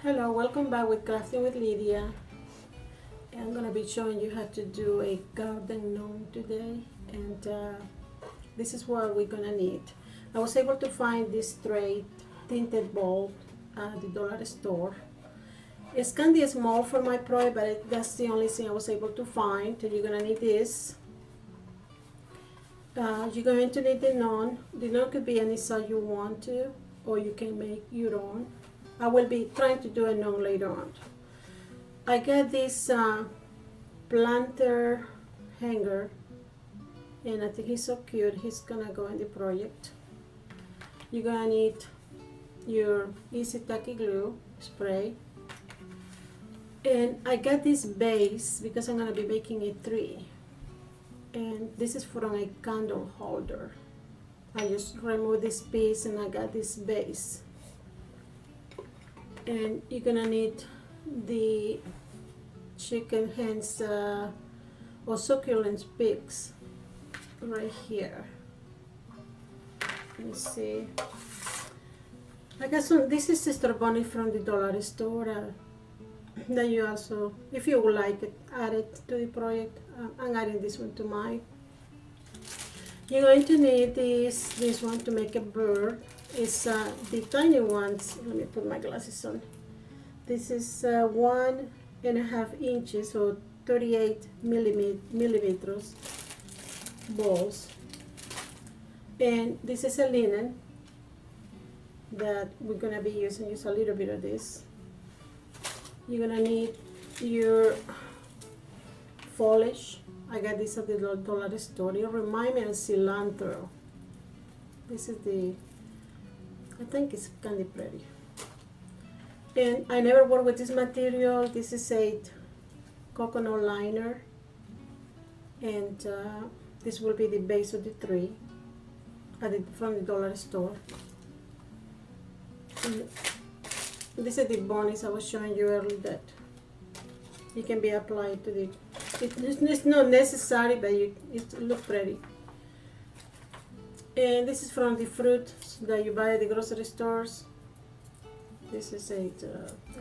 Hello, welcome back with Crafting with Lydia. I'm gonna be showing you how to do a garden gnome today, and this is what we're gonna need. I was able to find this straight tinted bulb at the dollar store. It's kind of small for my project, but that's the only thing I was able to find. So you're gonna need this. You're going to need the gnome. The gnome could be any size you want to, or you can make your own. I will be trying to do a gnome later on. I got this planter hanger, and I think he's so cute. He's gonna go in the project. You're gonna need your easy tacky glue spray, and I got this base because I'm gonna be making a tree, and this is from a candle holder. I just removed this piece and I got this base. And you're gonna need the chicken hens or succulent pigs right here. Let me see. I got some. This is Sister Bunny from the dollar store. That you also, if you would like it, add it to the project. I'm adding this one to mine. You're going to need this one to make a bird. It's the tiny ones. Let me put my glasses on. This is 1.5 inches or 38 millimeters balls. And this is a linen that we're gonna be using just a little bit of this. You're gonna need your foliage. I got this at the dollar store. It reminds me of cilantro. This is I think it's kind of pretty. And I never work with this material. This is a coconut liner. And this will be the base of the tree from the dollar store. And this is the bonus I was showing you earlier that it can be applied to the, it's not necessary, but it looks pretty. And this is from the fruits that you buy at the grocery stores. This is I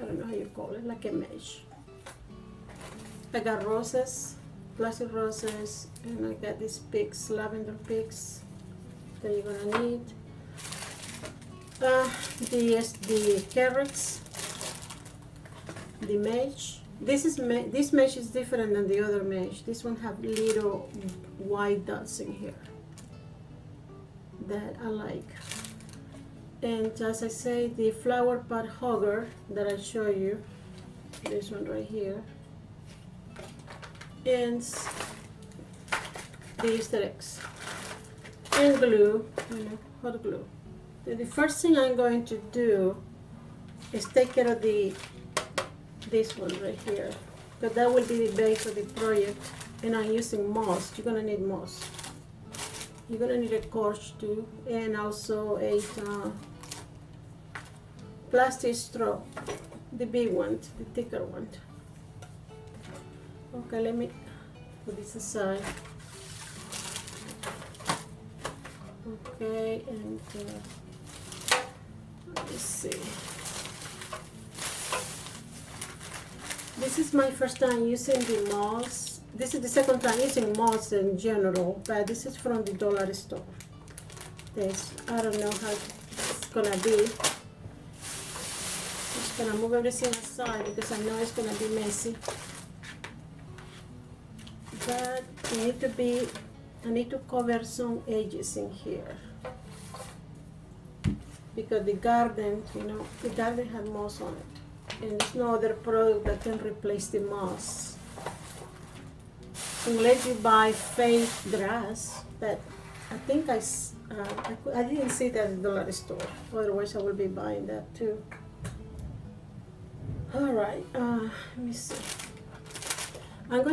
don't know how you call it, like a mesh. I got roses, plastic roses, and I got these pigs, lavender pigs that you're gonna need. The carrots, the mesh. This mesh is different than the other mesh. This one have little white dots in here that I like. And as I say, the flower pot hugger that I show you, this one right here, and the Easter eggs, and glue, hot glue. The first thing I'm going to do is take care of this one right here, because that will be the base of the project, and I'm using moss. You're gonna need moss. You're gonna need a cork too, and also a plastic straw, the big one, the thicker one. Okay, let me put this aside. Okay, and let me see. This is my first time using the moss. This is the second time using moss in general, but this is from the dollar store. I don't know how it's gonna be. I'm just gonna move everything aside because I know it's gonna be messy. But I need to cover some edges in here because the garden, the garden had moss on it. And there's no other product that can replace the moss. Unless you buy fake grass, but I think I didn't see that at the dollar store. Otherwise, I will be buying that too. All right, let me see. I'm not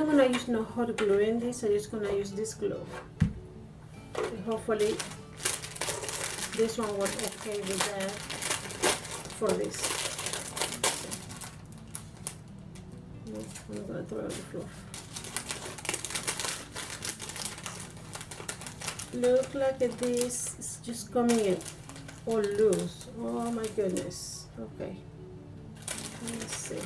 gonna use no hot glue in this. I'm just gonna use this glue. And hopefully, this one was okay with that for this. I'm gonna throw it on the floor. Look like this is just coming in all loose. Oh my goodness. Okay. Let's see.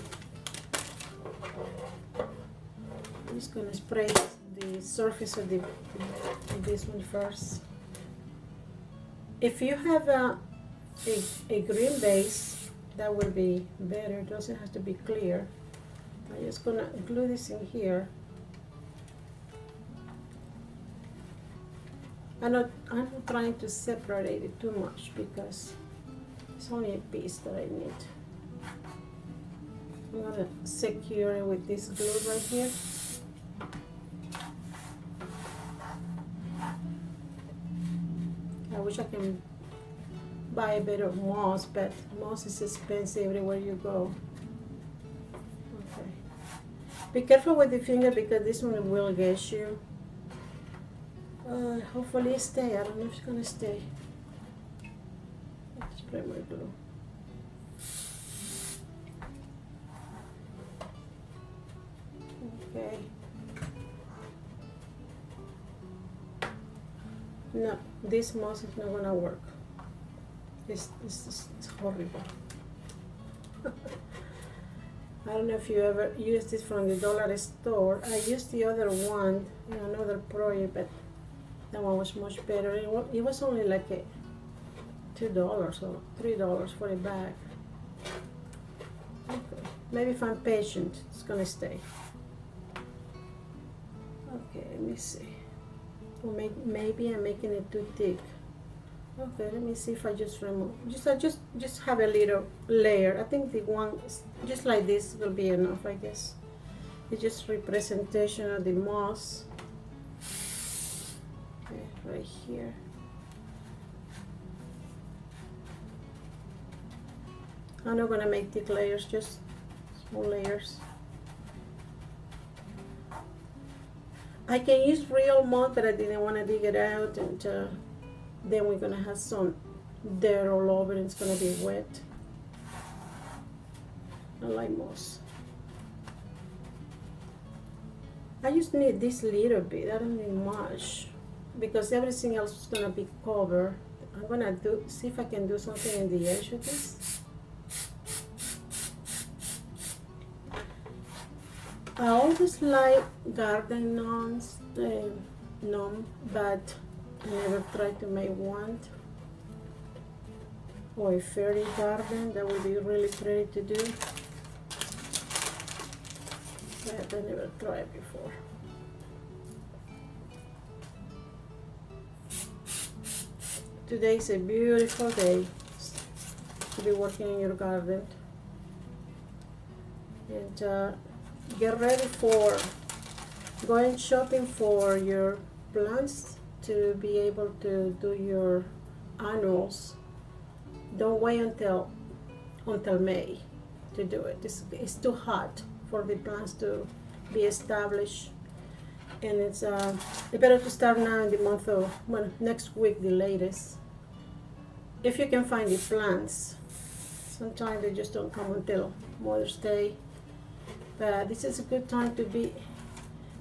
I'm just gonna spray the surface of this one first. If you have a green base, that will be better. It doesn't have to be clear. I'm just gonna glue this in here. I'm not trying to separate it too much because it's only a piece that I need. I'm gonna secure it with this glue right here. I wish I can buy a bit of moss, but moss is expensive everywhere you go. Okay. Be careful with the finger because this one will get you. Hopefully it stay. I don't know if it's gonna stay. Let's spray my glue. Okay. No, this moss is not gonna work. It's horrible. I don't know if you ever used this from the dollar store. I used the other one in another project, but that one was much better. It was only like $2 or $3 for a bag. Okay. Maybe if I'm patient, it's gonna stay. Okay, let me see. Or maybe I'm making it too thick. Okay, let me see if I just remove. Just have a little layer. I think the one just like this will be enough, I guess. It's just representation of the moss. Okay, right here. I'm not gonna make thick layers, just small layers. I can use real mud, but I didn't want to dig it out, and then we're gonna have some dirt all over and it's gonna be wet. I like moss. I just need this little bit, I don't need much because everything else is gonna be covered. I'm gonna see if I can do something in the edge of this. I always like garden gnomes, gnome, but I never tried to make one. Or a fairy garden, that would be really pretty to do. But I never tried before. Today is a beautiful day to be working in your garden. And get ready for going shopping for your plants to be able to do your annuals. Don't wait until May to do it. It's too hot for the plants to be established, and it's better to start now in the month of, well, next week the latest, if you can find the plants. Sometimes they just don't come until Mother's Day. But this is a good time to be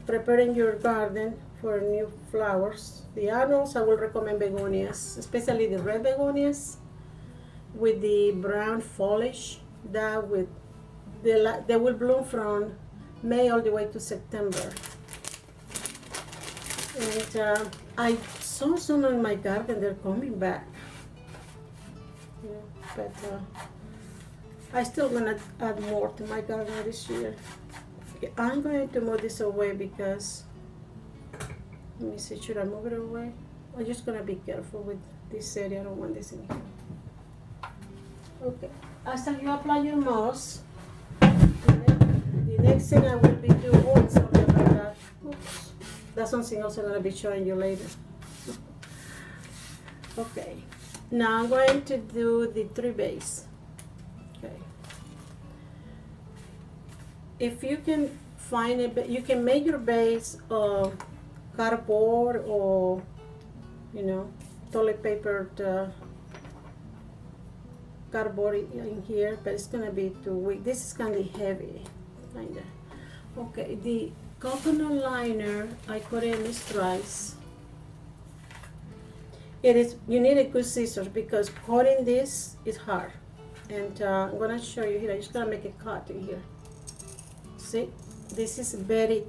preparing your garden for new flowers. The annuals, I will recommend begonias, especially the red begonias with the brown foliage. They will bloom from May all the way to September. And I saw some in my garden, they're coming back. Yeah, but I'm still gonna add more to my garden this year. Okay, I'm going to move this away because, let me see, should I move it away? I'm just gonna be careful with this area, I don't want this in here. Okay, after you apply your moss, the next thing I will be doing, something like that. Oops, that's something else I'm gonna be showing you later. Okay, now I'm going to do the tree base. Okay. If you can find it, you can make your base of cardboard or, toilet paper cardboard in here, but it's gonna be too weak. This is kind of heavy, kinda. Okay, the coconut liner I cut in strips. You need a good scissors because cutting this is hard. And I'm gonna show you here. I'm just gonna make a cut in here. See, this is very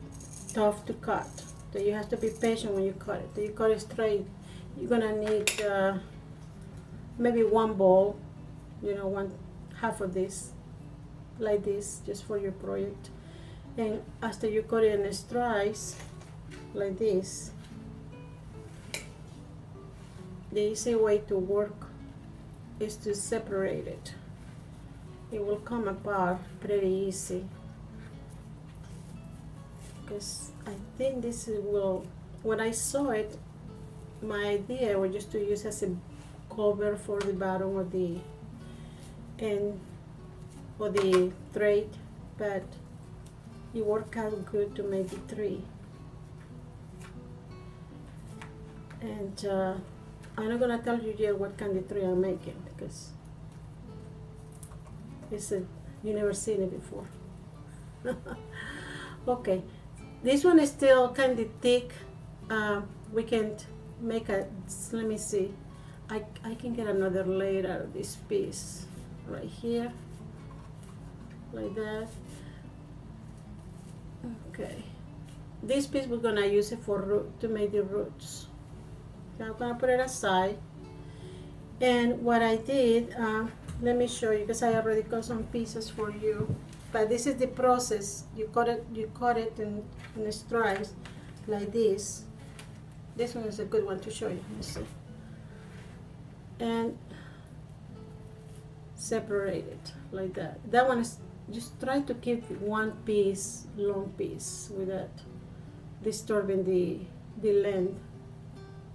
tough to cut. So you have to be patient when you cut it. So you cut it straight. You're gonna need maybe one bowl, you know, one half of this, like this, just for your project. And after you cut it in strips, like this, the easy way to work is to separate it. It will come apart pretty easy. Because I think this will, when I saw it, my idea was just to use as a cover for the bottom of the end or the thread, but it worked out good to make it 3. And I'm not gonna tell you yet what kind of 3 I'm making, because you never seen it before. Okay, this one is still kind of thick. We can make a, let me see, I can get another layer out of this piece right here, like that. Okay, this piece we're gonna use it for root, to make the roots. So I'm gonna put it aside. And what I did, let me show you, because I already cut some pieces for you. But this is the process. You cut it in strips like this. This one is a good one to show you. Let me see. And separate it like that. That one is, just try to keep one piece, long piece, without disturbing the length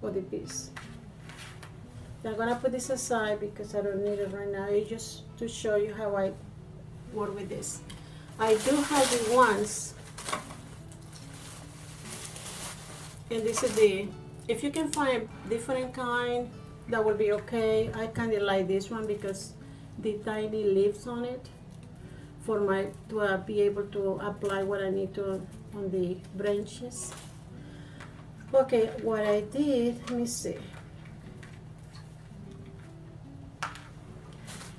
of the piece. I'm gonna put this aside because I don't need it right now. It's just to show you how I work with this. I do have the ones, and this is the, if you can find a different kind, that would be okay. I kind of like this one because the tiny leaves on it for my, to be able to apply what I need to on the branches. Okay, what I did, let me see.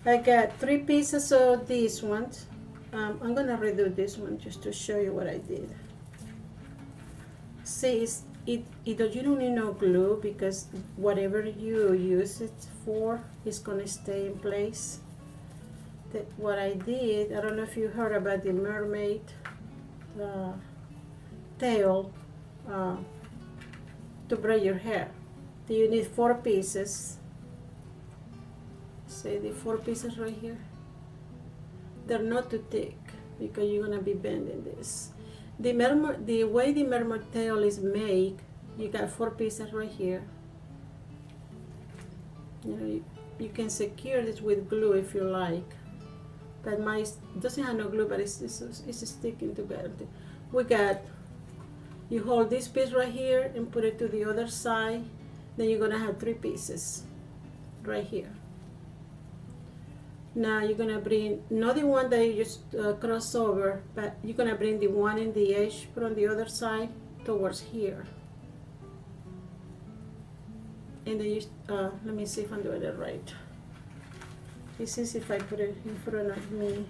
I got 3 pieces of these ones. I'm gonna redo this one just to show you what I did. See, you don't need no glue, because whatever you use it for is gonna stay in place. What I did, I don't know if you heard about the mermaid tail to braid your hair. You need 4 pieces. See the 4 pieces right here? They're not too thick because you're gonna be bending this. The way the mermaid tail is made, you got 4 pieces right here. You know, you can secure this with glue if you like, but mine doesn't have no glue, but it's sticking together. We got, you hold this piece right here and put it to the other side, then you're gonna have 3 pieces right here. Now you're gonna bring, not the one that you just cross over, but you're gonna bring the one in the edge from the other side towards here. And then you, let me see if I'm doing it right. This is if I put it in front of me.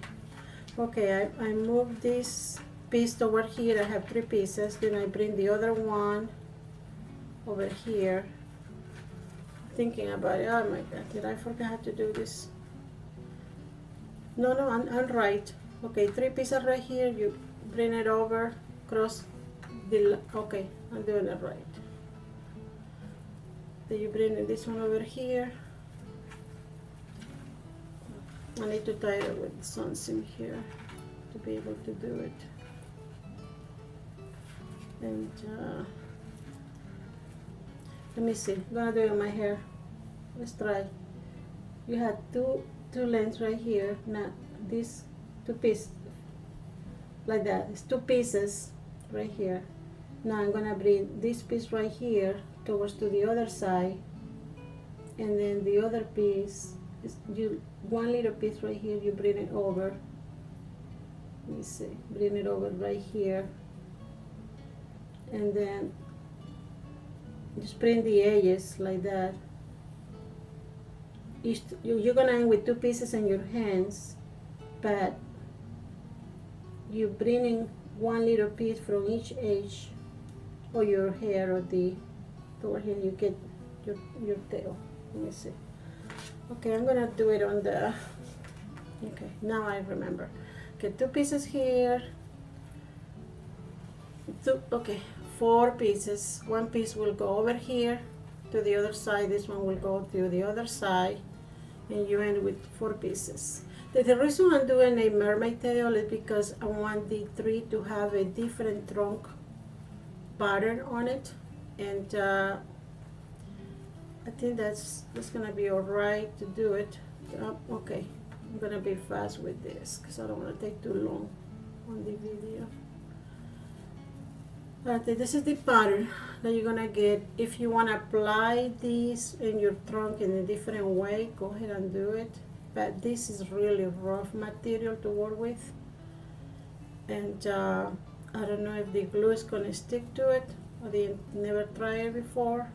Okay, I move this piece over here. I have 3 pieces. Then I bring the other one over here. Thinking about it, oh my God, did I forget how to do this? No, I'm right. Okay, 3 pieces right here. You bring it over, cross the, okay, I'm doing it right. Then you bring this one over here. I need to tie it with something here to be able to do it. And let me see, I'm gonna do it on my hair. Let's try. You have two lengths right here. Now this 2 pieces like that. It's 2 pieces right here. Now I'm gonna bring this piece right here towards to the other side, and then the other piece is one little piece right here. You bring it over. Let me see. Bring it over right here, and then just bring the edges like that. you're gonna end with 2 pieces in your hands, but you bring in 1 little piece from each edge of your hair, or the toward here you get your tail. Let me see. Okay, I'm gonna do it on the, okay, now I remember. Okay, 2 pieces here, 4 pieces. 1 piece will go over here to the other side, this one will go to the other side, and you end with 4 pieces. The reason I'm doing a mermaid tail is because I want the tree to have a different trunk pattern on it, and I think that's gonna be alright to do it. Okay, I'm gonna be fast with this because I don't want to take too long on the video. Okay, this is the pattern that you're gonna get. If you want to apply this in your trunk in a different way, go ahead and do it. But this is really rough material to work with, and I don't know if the glue is gonna stick to it. I didn't never tried it before,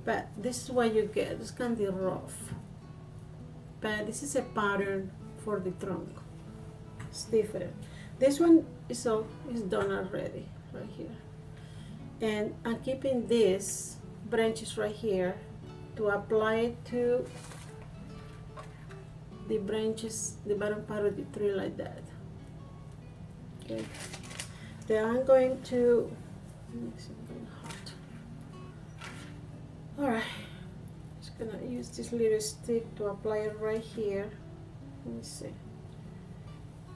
but this is what you get. It's kind of rough, but this is a pattern for the trunk. It's different. This one is done already right here, and I'm keeping these branches right here to apply it to the branches, the bottom part of the tree, like that. Okay, then I'm going to, let me see, I'm getting hot. All right, just gonna use this little stick to apply it right here. Let me see,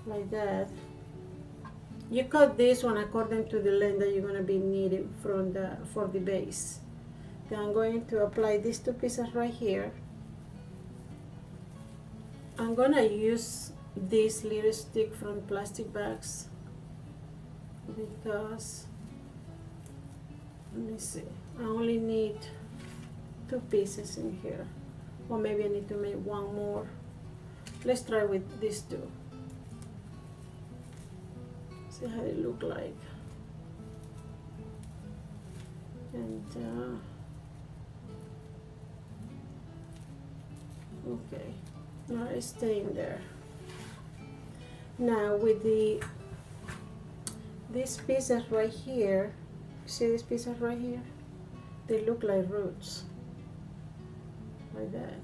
like that. You cut this one according to the length that you're gonna be needing for the base. Then I'm going to apply these 2 pieces right here. I'm gonna use this little stick from plastic bags because, let me see, I only need 2 pieces in here, or maybe I need to make 1 more. Let's try with these 2. See how they look like. And okay, now it's staying there. Now with these pieces right here, see these pieces right here? They look like roots, like that.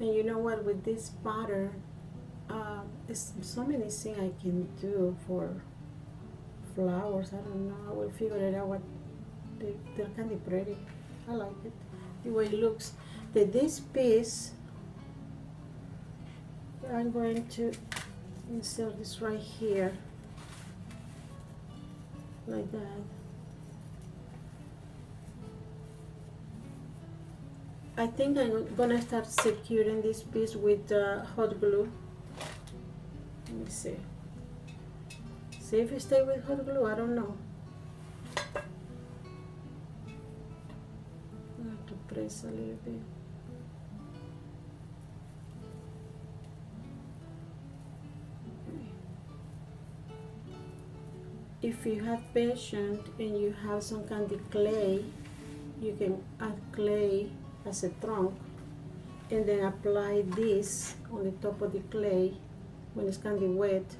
And you know what, with this pattern, there's so many things I can do for flowers. I don't know, I will figure it out. They're kind of pretty. I like it, the way it looks. This piece, I'm going to insert this right here, like that. I think I'm gonna start securing this piece with hot glue. Let me see. See if it stays with hot glue. I don't know. I have to press a little bit. If you have patience and you have some kind of clay, you can add clay as a trunk and then apply this on the top of the clay when it's kind of wet,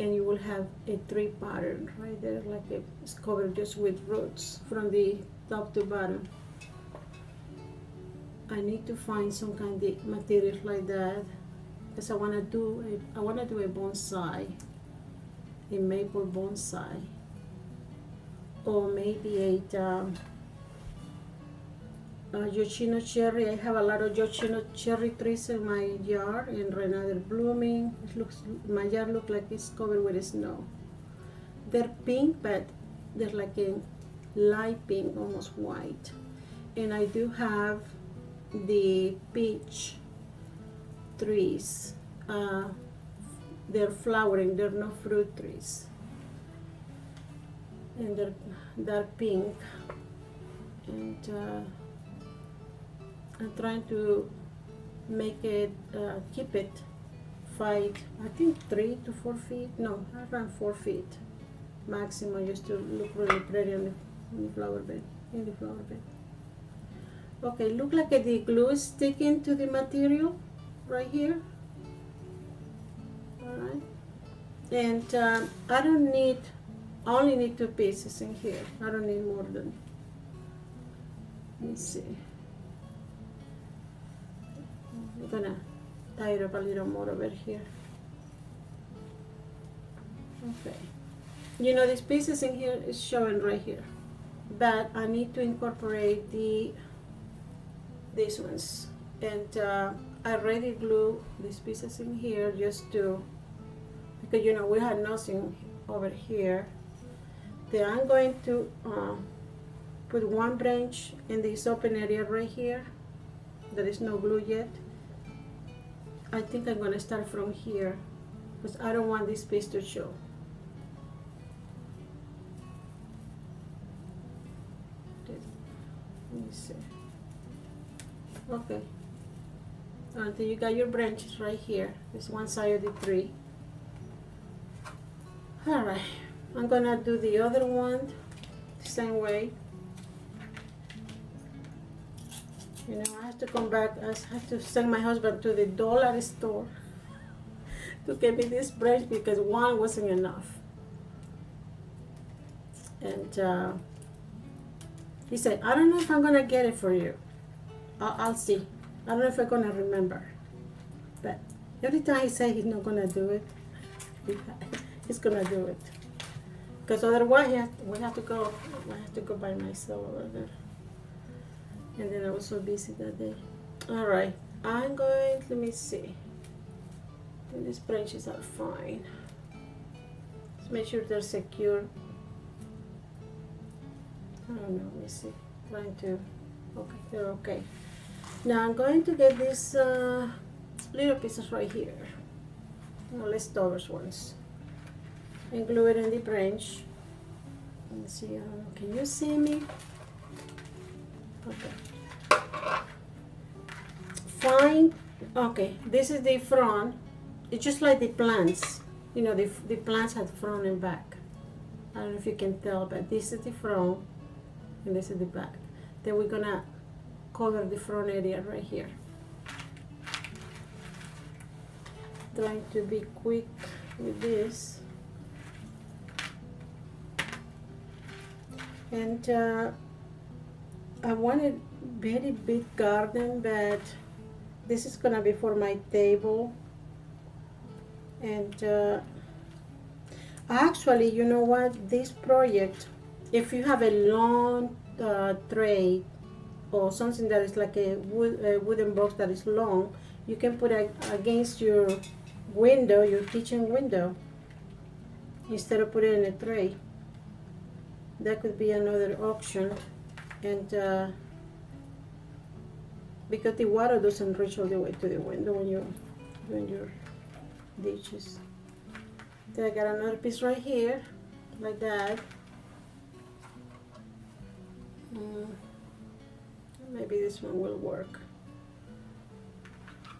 and you will have a tree pattern right there, like it's covered just with roots from the top to bottom. I need to find some kind of material like that because I want to do a bonsai, a maple bonsai, or maybe a Yoshino cherry. I have a lot of Yoshino cherry trees in my yard, and right now they're blooming. My yard looks like it's covered with snow. They're pink, but they're like a light pink, almost white. And I do have the peach trees. They're flowering, they're not fruit trees, and they're dark pink. And I'm trying to make it, keep it 3 to 4 feet, no, around 4 feet maximum, just to look really pretty on the flower bed, in the flower bed. Okay, look like the glue is sticking to the material right here. All right, and I only need 2 pieces in here. I don't need more than, let me see. I'm gonna tie it up a little more over here. Okay, you know, these pieces in here is showing right here, but I need to incorporate these ones, and I already glue these pieces in here just to, because you know we had nothing over here. Then I'm going to put 1 branch in this open area right here. There is no glue yet. I think I'm going to start from here because I don't want this piece to show. Let me see. Okay. Until you got your branches right here. This one side of the tree. Alright. I'm going to do the other one the same way. You know, I have to come back. I have to send my husband to the dollar store to get me this branch because one wasn't enough. And he said, I don't know if I'm going to get it for you. I'll see. I don't know if I'm going to remember. But every time he says he's not going to do it, he's going to do it. Because otherwise we have to go by myself over there. And then I was so busy that day. All right, I'm going, let me see. These branches are fine. Let's make sure they're secure. I don't know, let me see. Trying to, okay, they're okay. Now I'm going to get these little pieces right here. Leftovers ones. And glue it in the branch. Let me see, can you see me? Okay. Fine. Okay, this is the front. It's just like the plants. You know, the plants have front and back. I don't know if you can tell, but this is the front and this is the back. Then we're gonna cover the front area right here. Trying to be quick with this. And I wanted very big garden, but this is gonna be for my table. And actually, you know what, this project, if you have a long tray or something that is like a wooden box that is long, you can put it against your window, your kitchen window, instead of putting it in a tray. That could be another option. And because the water doesn't reach all the way to the window when you're doing your dishes. Then I got another piece right here, like that. Maybe this one will work.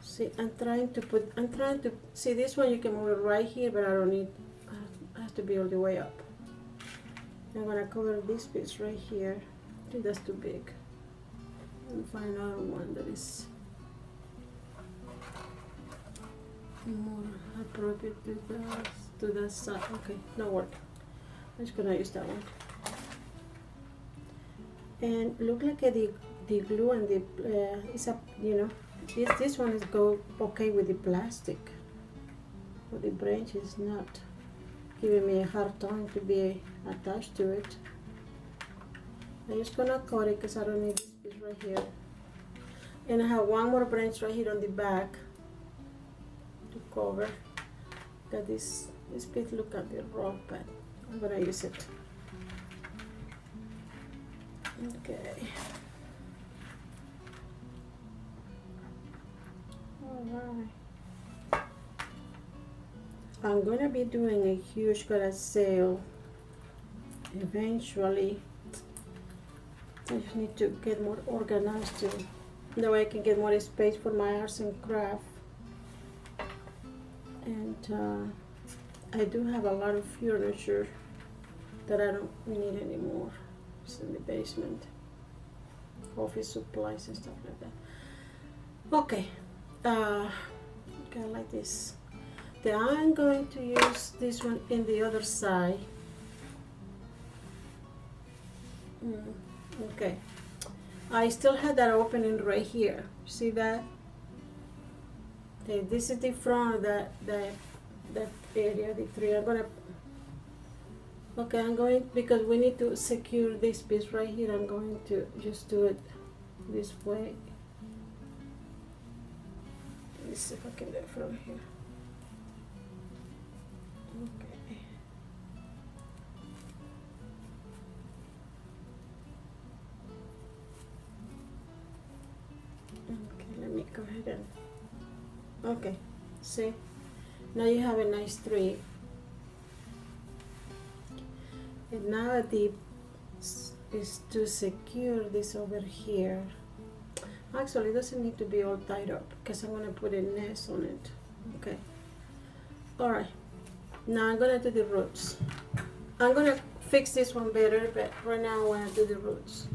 See, I'm trying to see this one. You can move it right here, but I don't need. I have to be all the way up. I'm gonna cover this piece right here. I think that's too big. And find another one that is more appropriate to that side. Okay, no work. I'm just gonna use that one. And look like the glue and the it's a, you know, this one is go okay with the plastic, but the branch is not giving me a hard time to be attached to it. I'm just gonna cut it because I don't need this piece right here. And I have one more branch right here on the back to cover. Got this piece look a bit rough, but I'm gonna use it. Okay. Alright. I'm gonna be doing a huge garage sale eventually. I just need to get more organized too. That way I can get more space for my arts and craft. And I do have a lot of furniture that I don't need anymore. It's in the basement. office supplies and stuff like that. Okay, okay, like this. Then I'm going to use this one in the other side. Okay, I still had that opening right here. See that? Okay, this is the front of that area, the tree. I'm gonna. Okay, I'm going, because we need to secure this piece right here. I'm going to just do it this way. Let's see if I can do it from here. Okay. Okay, let me go ahead and. Okay, see? Now you have a nice tree. And now the is to secure this over here. Actually, it doesn't need to be all tied up because I'm going to put a nest on it. Okay. Alright. Now I'm going to do the roots. I'm going to fix this one better, but right now I want to do the roots.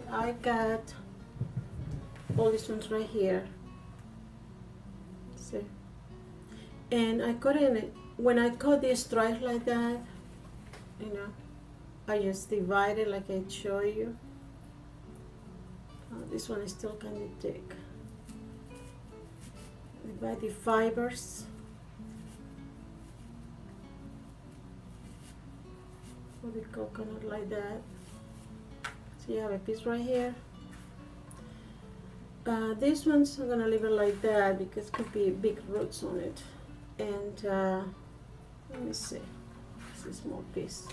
I got all these ones right here. See? And I cut in it. When I cut these stripes like that, you know, I just divide it like I show you. This one is still kind of thick. Divide the fibers. For the coconut like that. So you have a piece right here. This one's I'm gonna leave it like that because it could be big roots on it. And let me see. This is a small piece.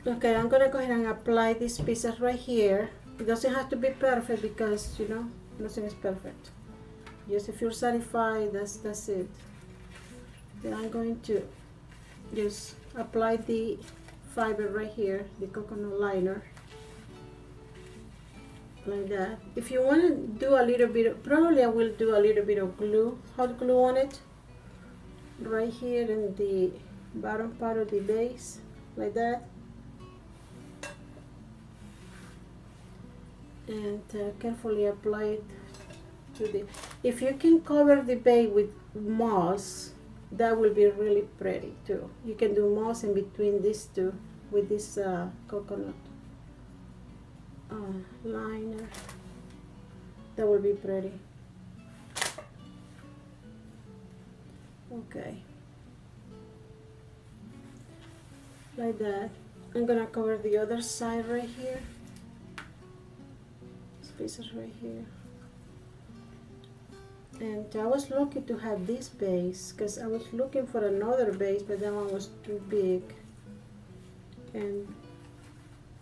Okay, I'm gonna go ahead and apply these pieces right here. It doesn't have to be perfect because, you know, nothing is perfect. Just if you're satisfied, that's it. Then I'm going to just apply the fiber right here, the coconut liner, like that. If you want to do a little bit of, probably I will do a little bit of glue, hot glue on it, right here in the bottom part of the base, like that. And carefully apply it to the, if you can cover the base with moss, that will be really pretty too. You can do moss in between these two with this coconut liner. That will be pretty. Okay, like that. I'm gonna cover the other side right here. Pieces right here. And I was lucky to have this base because I was looking for another base, but that one was too big. And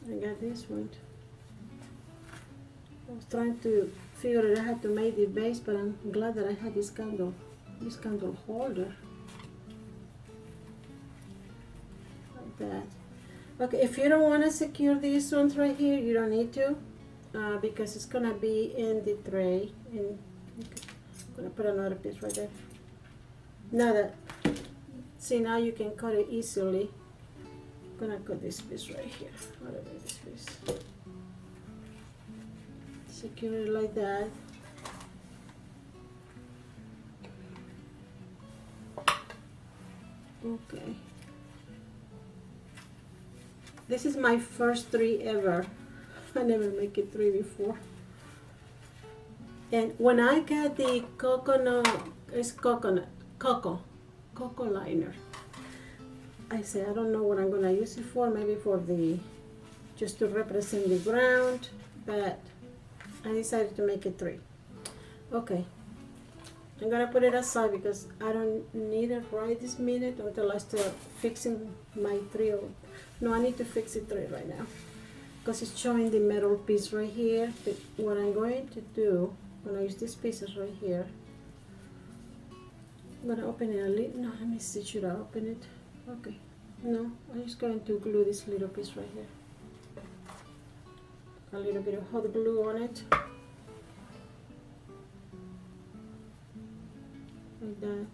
I got this one. I was trying to figure out how to make the base, but I'm glad that I had this candle holder. Like that. Okay, if you don't want to secure these ones right here, you don't need to. Because it's gonna be in the tray, and I'm gonna put another piece right there. Now that, see, now you can cut it easily. I'm gonna cut this piece right here. Out of this piece. Secure it like that. Okay. This is my first tree ever. I never make it three before. And when I got the cocoa liner, I said I don't know what I'm gonna use it for. Maybe for the, just to represent the ground, but I decided to make it three. Okay, I'm gonna put it aside because I don't need it right this minute until I start fixing my tree. No, I need to fix it three right now, because it's showing the metal piece right here. But what I'm going to do, when I use these pieces right here, I'm going to open it a little. No, let me see, should I open it? Okay, no, I'm just going to glue this little piece right here. A little bit of hot glue on it. Like that.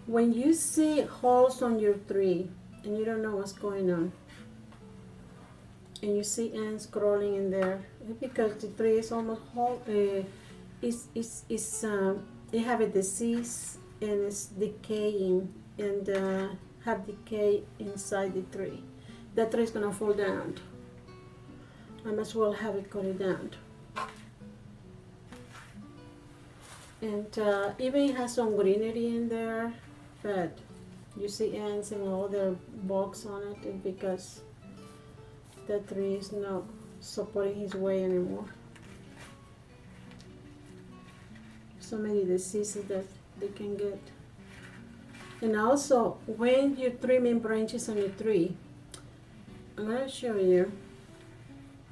When you see holes on your tree, and you don't know what's going on, and you see ants crawling in there because the tree is almost whole. It have a disease and it's decaying and have decay inside the tree. That tree is gonna fall down. I might as well have it cut it down. And even it has some greenery in there, but you see ants and all their bugs on it, and because the tree is not supporting his weight anymore. So many diseases that they can get. And also, when you're trimming branches on a tree, I'm gonna show you,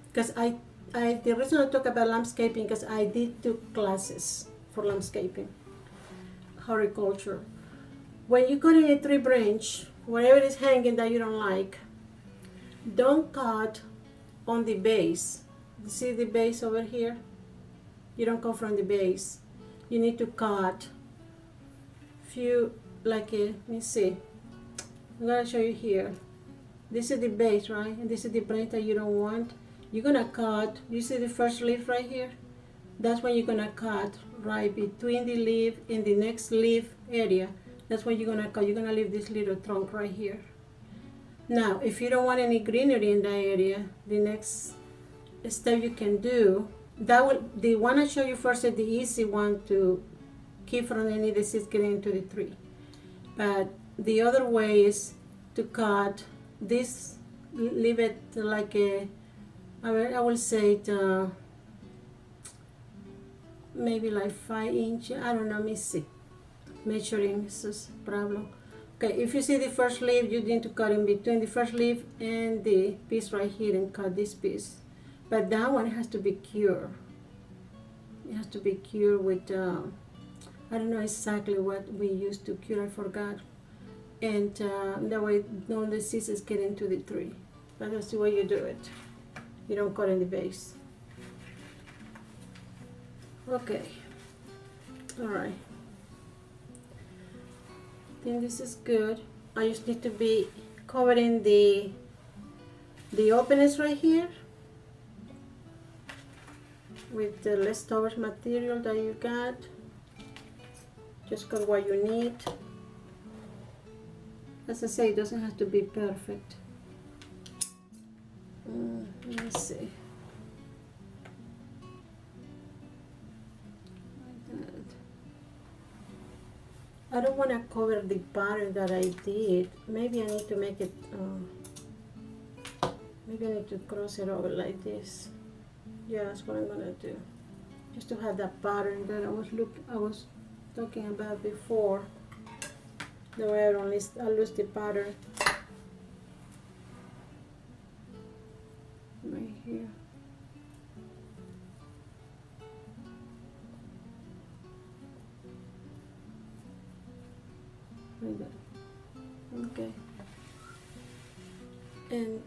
because the reason I talk about landscaping, because I did 2 classes for landscaping, horticulture. When you cut in a tree branch, whatever is hanging that you don't like, don't cut on the base. You see the base over here? You don't cut from the base. You need to cut few, like a, let me see. I'm gonna show you here. This is the base, right? And this is the branch that you don't want. You're gonna cut, you see the first leaf right here? That's when you're gonna cut right between the leaf and the next leaf area. That's when you're gonna cut. You're gonna leave this little trunk right here. Now, if you don't want any greenery in that area, the next step you can do, the one I show you first is the easy one to keep from any disease getting into the tree. But the other way is to cut this, leave it like a, I will say it, maybe like 5 inches, I don't know, let me see. Measuring is a problem. Okay, if you see the first leaf, you need to cut in between the first leaf and the piece right here and cut this piece. But that one has to be cured. It has to be cured with, I don't know exactly what we used to cure, I forgot. And that way no diseases get into the tree. But that's the way you do it. You don't cut in the base. Okay, all right. I think this is good. I just need to be covering the openings right here with the leftover material that you got. Just cut what you need. As I say, it doesn't have to be perfect. Let me see. I don't want to cover the pattern that I did. Maybe I need to make it, maybe I need to cross it over like this. Yeah, that's what I'm gonna do. Just to have that pattern that I was talking about before. The way I lose the pattern. Right here. Like that. Okay. And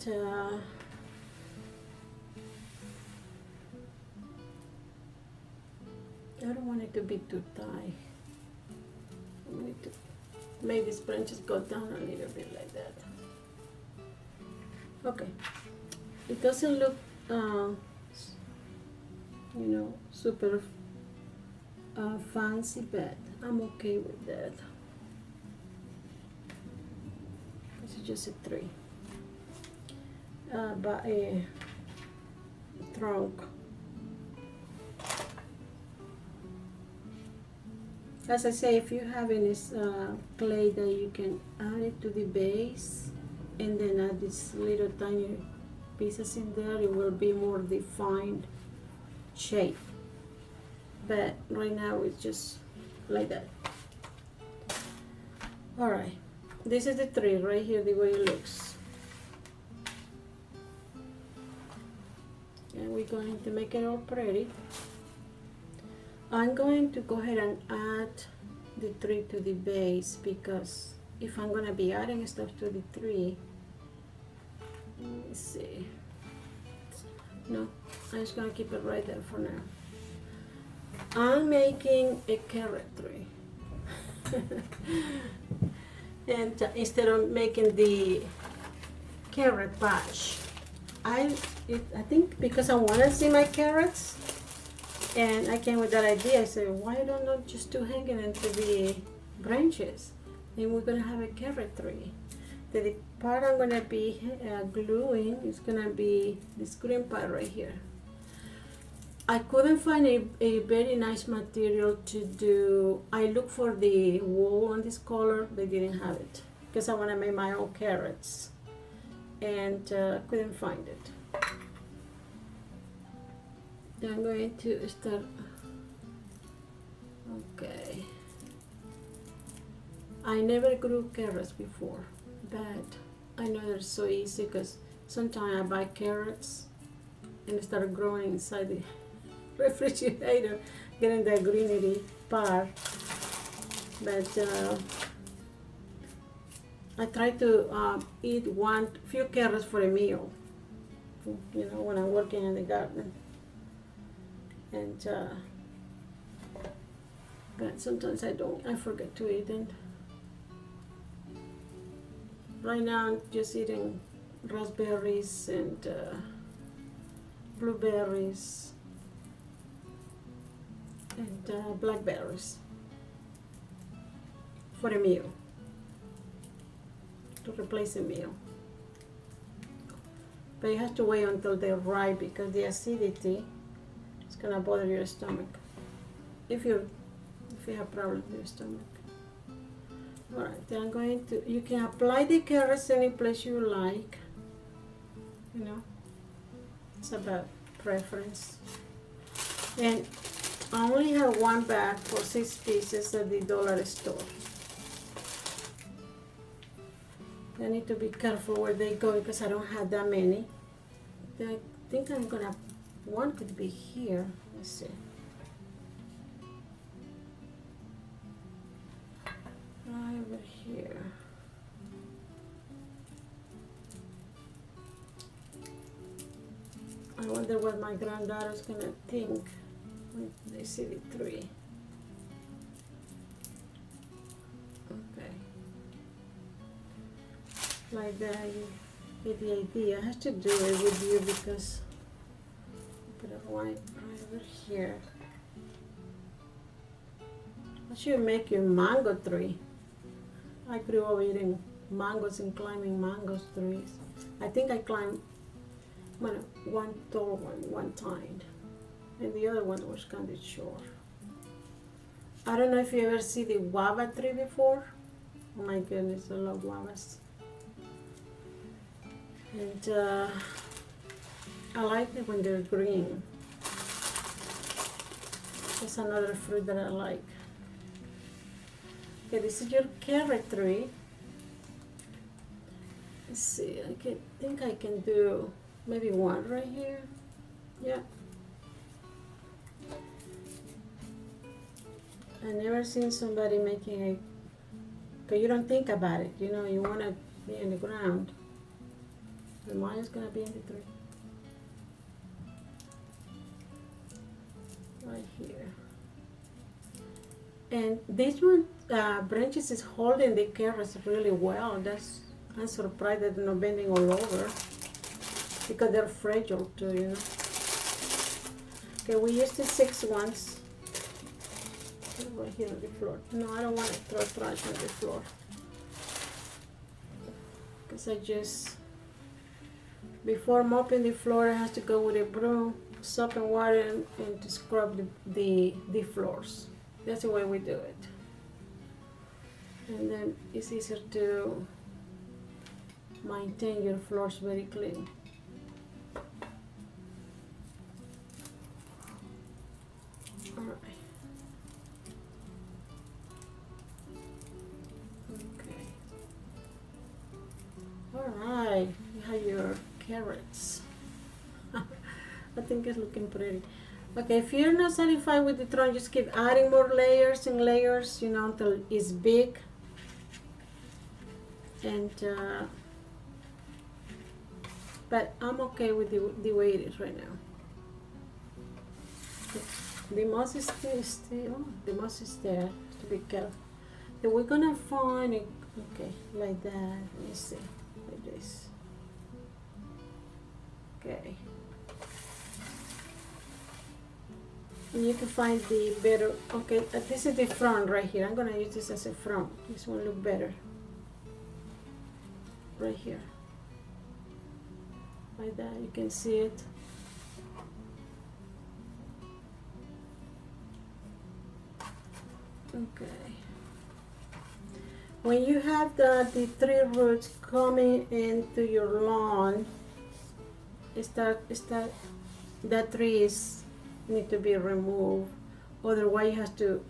I don't want it to be too tight. I need to make these branches go down a little bit like that. Okay. It doesn't look, super fancy, but I'm okay with that. This is just a tree, but a trunk. As I say, if you have any clay that you can add it to the base and then add these little tiny pieces in there, it will be more defined shape. But right now it's just like that. Alright, this is the tree right here, the way it looks. And we're going to make it all pretty. I'm going to go ahead and add the tree to the base, because if I'm going to be adding stuff to the tree, let me see. No, I'm just going to keep it right there for now. I'm making a carrot tree. And instead of making the carrot patch, I think because I want to see my carrots, and I came with that idea. I said, why don't I just do hanging into the branches, and we're gonna have a carrot tree. The part I'm gonna be gluing is gonna be this green part right here. I couldn't find a very nice material to do. I looked for the wool on this color. They didn't have it because I want to make my own carrots, and couldn't find it. Then I'm going to start. Okay. I never grew carrots before, but I know they're so easy because sometimes I buy carrots and they start growing inside the refrigerator, getting that greenery part. But I try to eat few carrots for a meal, you know, when I'm working in the garden. And but sometimes I forget to eat it. Right now I'm just eating raspberries and blueberries and blackberries for a meal, to replace a meal. But you have to wait until they're ripe because the acidity is gonna bother your stomach if you have problems with your stomach. Alright, then I'm going to, you can apply the carrots any place you like, you know, it's about preference. And I only have one bag for 6 pieces at the dollar store. I need to be careful where they go because I don't have that many. I think I'm gonna, one could be here, let's see. Right over here. I wonder what my granddaughter's gonna think when they see the tree. Okay. Like that, you get the idea. I have to do it with you because I put a white right over here. I should make you a mango tree. I grew up eating mangoes and climbing mango trees. I think I climbed one tall one time, and the other one was kind of short. I don't know if you ever see the guava tree before. Oh my goodness, I love guavas. And I like it when they're green. That's another fruit that I like. Okay, this is your carrot tree. Let's see, I think I can do maybe one right here. Yeah. I never seen somebody making a, because you don't think about it, you know, you want to be in the ground. And mine is going to be in the tree. Right here. And this one, branches is holding the carrots really well. I'm surprised that they're not bending all over because they're fragile too, you know. Okay, we used the 6 ones. Right here on the floor. No, I don't want to throw trash on the floor. Because I just, before mopping the floor, I have to go with a broom, soap and water, and to scrub the floors. That's the way we do it. And then it's easier to maintain your floors very clean. Alright. Okay. Alright, you have your carrots. I think it's looking pretty. Okay, if you're not satisfied with the trunk, just keep adding more layers and layers, you know, until it's big. And but I'm okay with the way it is right now. The moss is still, oh, the moss is there. To be careful. Then we're gonna find it. Okay, like that. Let me see, like this. Okay. And you can find the better, okay, this is the front right here. I'm gonna use this as a front. This one look better. Right here. Like that, you can see it. Okay. When you have the three roots coming into your lawn, that trees need to be removed. Otherwise, you have to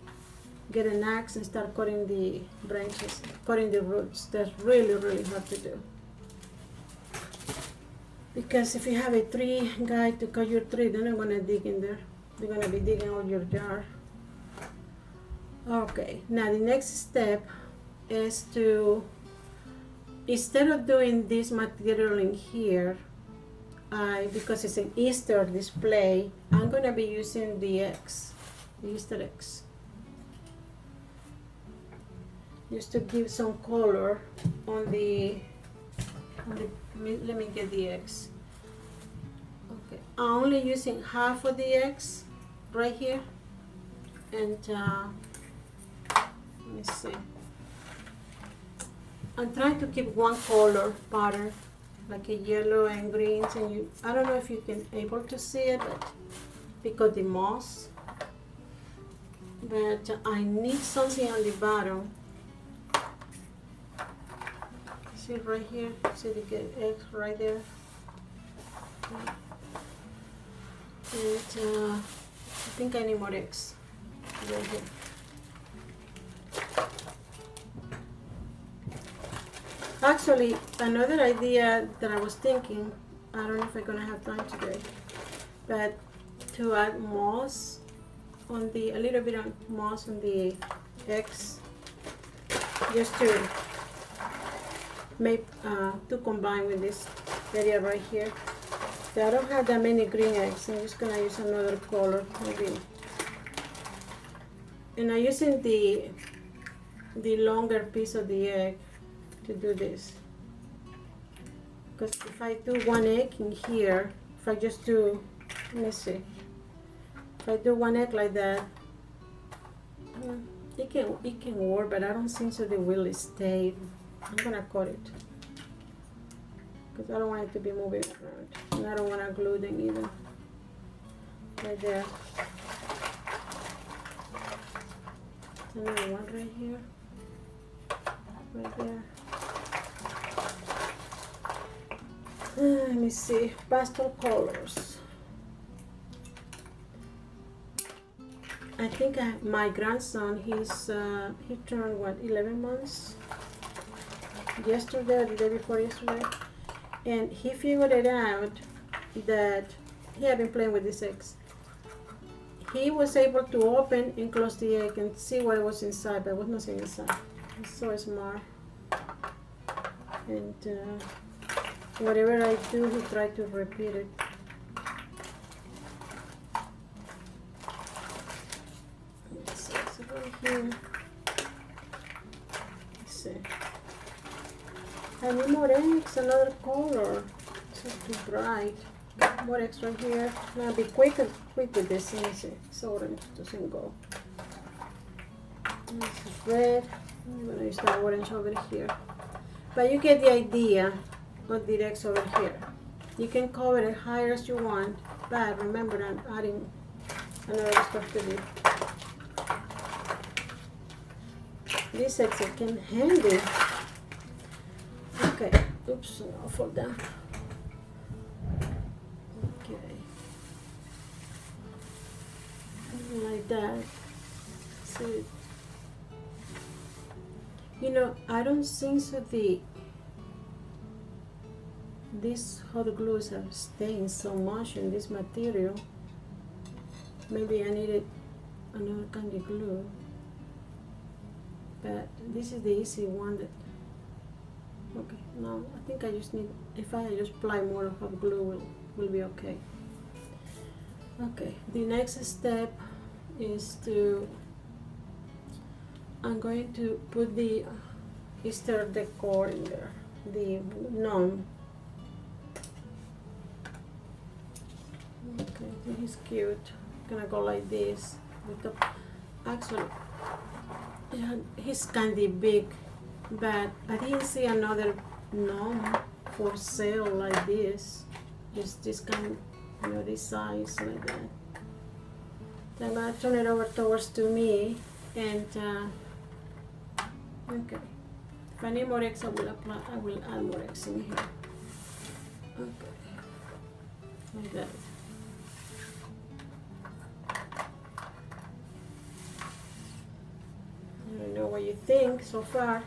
get an axe and start cutting the branches, cutting the roots. That's really, really hard to do. Because if you have a tree guy to cut your tree, they're not gonna dig in there. They're gonna be digging out your jar. Okay, now the next step is to, instead of doing this material in here, because it's an Easter display, I'm gonna be using the Easter eggs, just to give some color on the let me get the eggs. Okay, I'm only using half of the eggs right here, and let me see. I'm trying to keep one color pattern, like a yellow and greens, and I don't know if you can able to see it, but because the moss. But I need something on the bottom. See right here? See the eggs right there? And I think I need more eggs right here. Actually, another idea that I was thinking, I don't know if I'm gonna have time today, but to add moss on a little bit of moss on the eggs, just to make, to combine with this area right here. So I don't have that many green eggs, I'm just gonna use another color maybe. And I'm using the longer piece of the egg to do this, because if I do one egg in here, if I just do, let me see, if I do one egg like that, it can work, but I don't think so the will stay. I'm gonna cut it because I don't want it to be moving around, and I don't want to glue them either. Right there. Another one right here, right there. Let me see, pastel colors. I think my grandson, he turned what, 11 months? Yesterday or the day before yesterday, and he figured it out that he had been playing with these eggs. He was able to open and close the egg and see what was inside, but was nothing inside. He's so smart, and whatever I do, he tried to repeat it. Let's see, so right here. Let's see. I need more eggs, another color. It's not too bright. More eggs right here. Now be quick with this. Let me see. So orange doesn't go. This is red. I'm gonna use that orange over here. But you get the idea of the eggs over here. You can cover it higher as you want, but remember I'm adding another stuff to this. These eggs are handy. Okay, oops, I'll fall down. Okay, like that. So, you know, I don't think so these hot glues are staying so much in this material. Maybe I needed another kind of glue, but this is the easy one that. Okay, no, I think I just need, if I just apply more hot glue, will be okay. Okay, the next step is I'm going to put the Easter decor in there, the gnome. He's cute. Gonna go like this with the, actually, yeah, he's kinda big, but I didn't see another gnome for sale like this. Just this kind, this size like that. So I'm gonna turn it over towards to me, and okay. If I need more eggs, I will add more eggs in here. Okay, like that. I don't know what you think so far.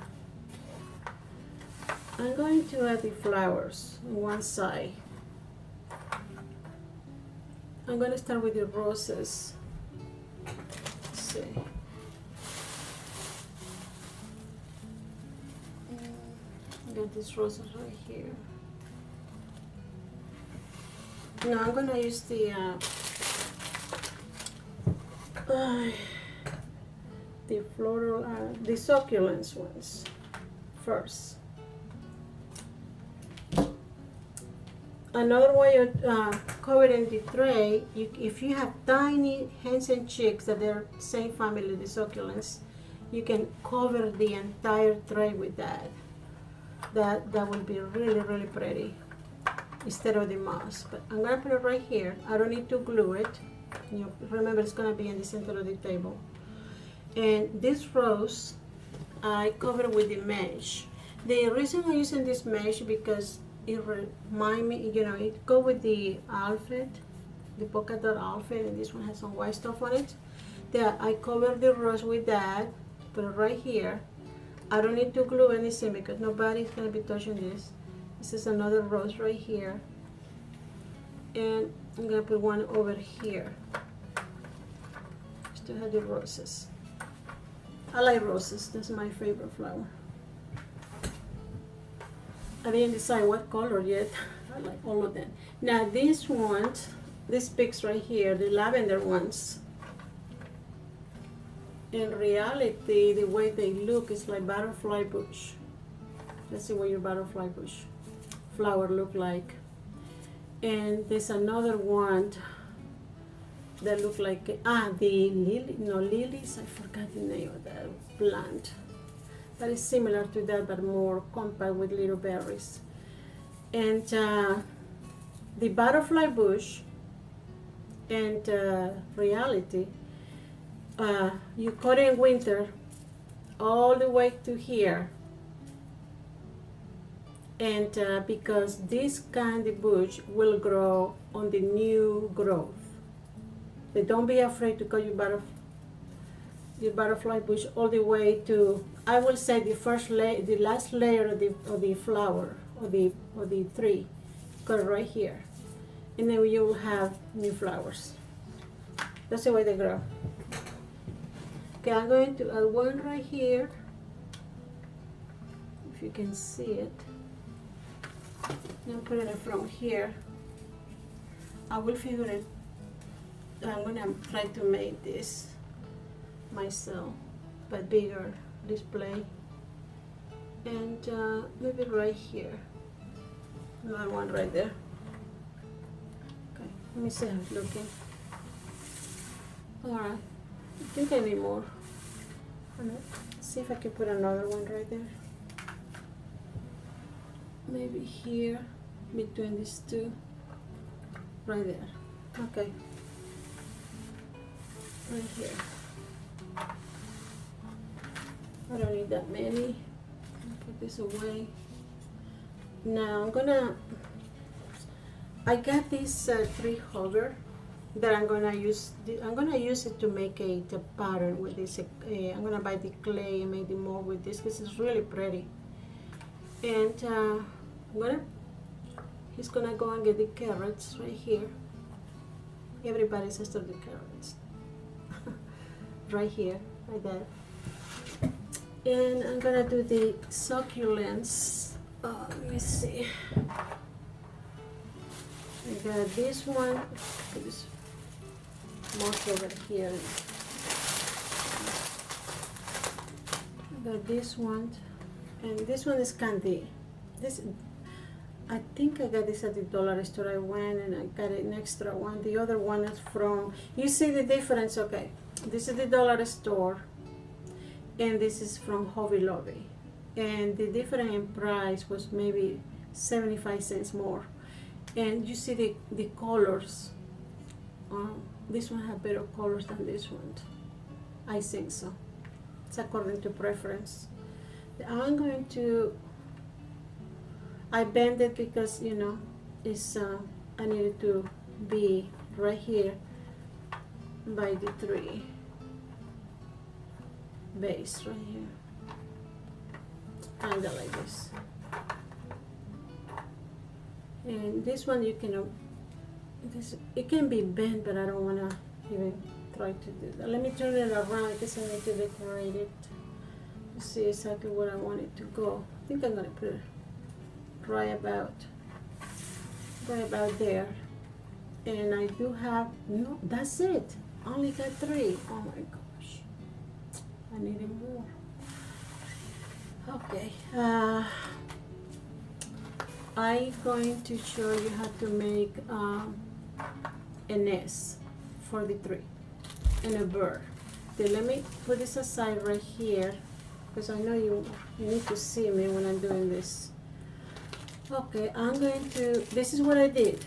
I'm going to add the flowers on one side. I'm going to start with the roses. Let's see. I got these roses right here. No, I'm going to use the floral, the succulents ones first. Another way of covering the tray, if you have tiny hens and chicks that are same family, the succulents, you can cover the entire tray with that. That will be really, really pretty instead of the moss. But I'm gonna put it right here. I don't need to glue it. Remember, it's gonna be in the center of the table. And this rose, I cover with the mesh. The reason I'm using this mesh because it reminds me, it go with the outfit, the polka dot outfit, and this one has some white stuff on it. I cover the rose with that, put it right here. I don't need to glue anything because nobody's gonna be touching this. This is another rose right here. And I'm gonna put one over here. Still have the roses. I like roses, that's my favorite flower. I didn't decide what color yet. I like all of them. Now these ones, these pigs right here, the lavender ones, in reality, the way they look is like butterfly bush. Let's see what your butterfly bush flower look like. And there's another one that look like, the lilies, I forgot the name of that plant. That is similar to that, but more compact with little berries. And the butterfly bush and reality, you cut in winter all the way to here. And because this kind of bush will grow on the new growth. So don't be afraid to cut your butterfly bush all the way to, I will say, the last layer of the flower or the tree. Cut right here, and then you will have new flowers. That's the way they grow. Okay, I'm going to add one right here, if you can see it. I'm putting it from here. I will figure it. I'm gonna try to make this myself, but bigger display. And maybe right here. Another one right there. Okay, let me see how it's looking. Alright, I think I need more. Let's see if I can put another one right there. Maybe here, between these two. Right there. Okay. Right here. I don't need that many. Put this away. Now I got this tree hover that I'm gonna use. I'm gonna use it to make a pattern with this. I'm gonna buy the clay and make the mold with this because it's really pretty. And he's gonna go and get the carrots right here. Everybody's after the carrots. Right here, like that. And I'm gonna do the succulents. Let me see. I got this one. Put this moss over here. I got this one, and this one is candy. I think I got this at the dollar store. I went and I got an extra one. The other one is from, you see the difference? Okay, this is the dollar store, and this is from Hobby Lobby. And the difference in price was maybe 75 cents more. And you see the colors. This one has better colors than this one. I think so. It's according to preference. I'm going to, I bend it because, you know, it's, I need it to be right here by the 3 base right here. Kind of like this. And this one you can, it can be bent, but I don't want to even try to do that. Let me turn it around because I need to decorate it to see exactly where I want it to go. I think I'm going to put it right about there. And I do have, no, that's it. I only got 3. Oh my gosh. I needed more. Okay. I'm going to show you how to make a nest for the 3 and a bird. Okay, let me put this aside right here because I know you need to see me when I'm doing this. Okay, I'm going to, this is what I did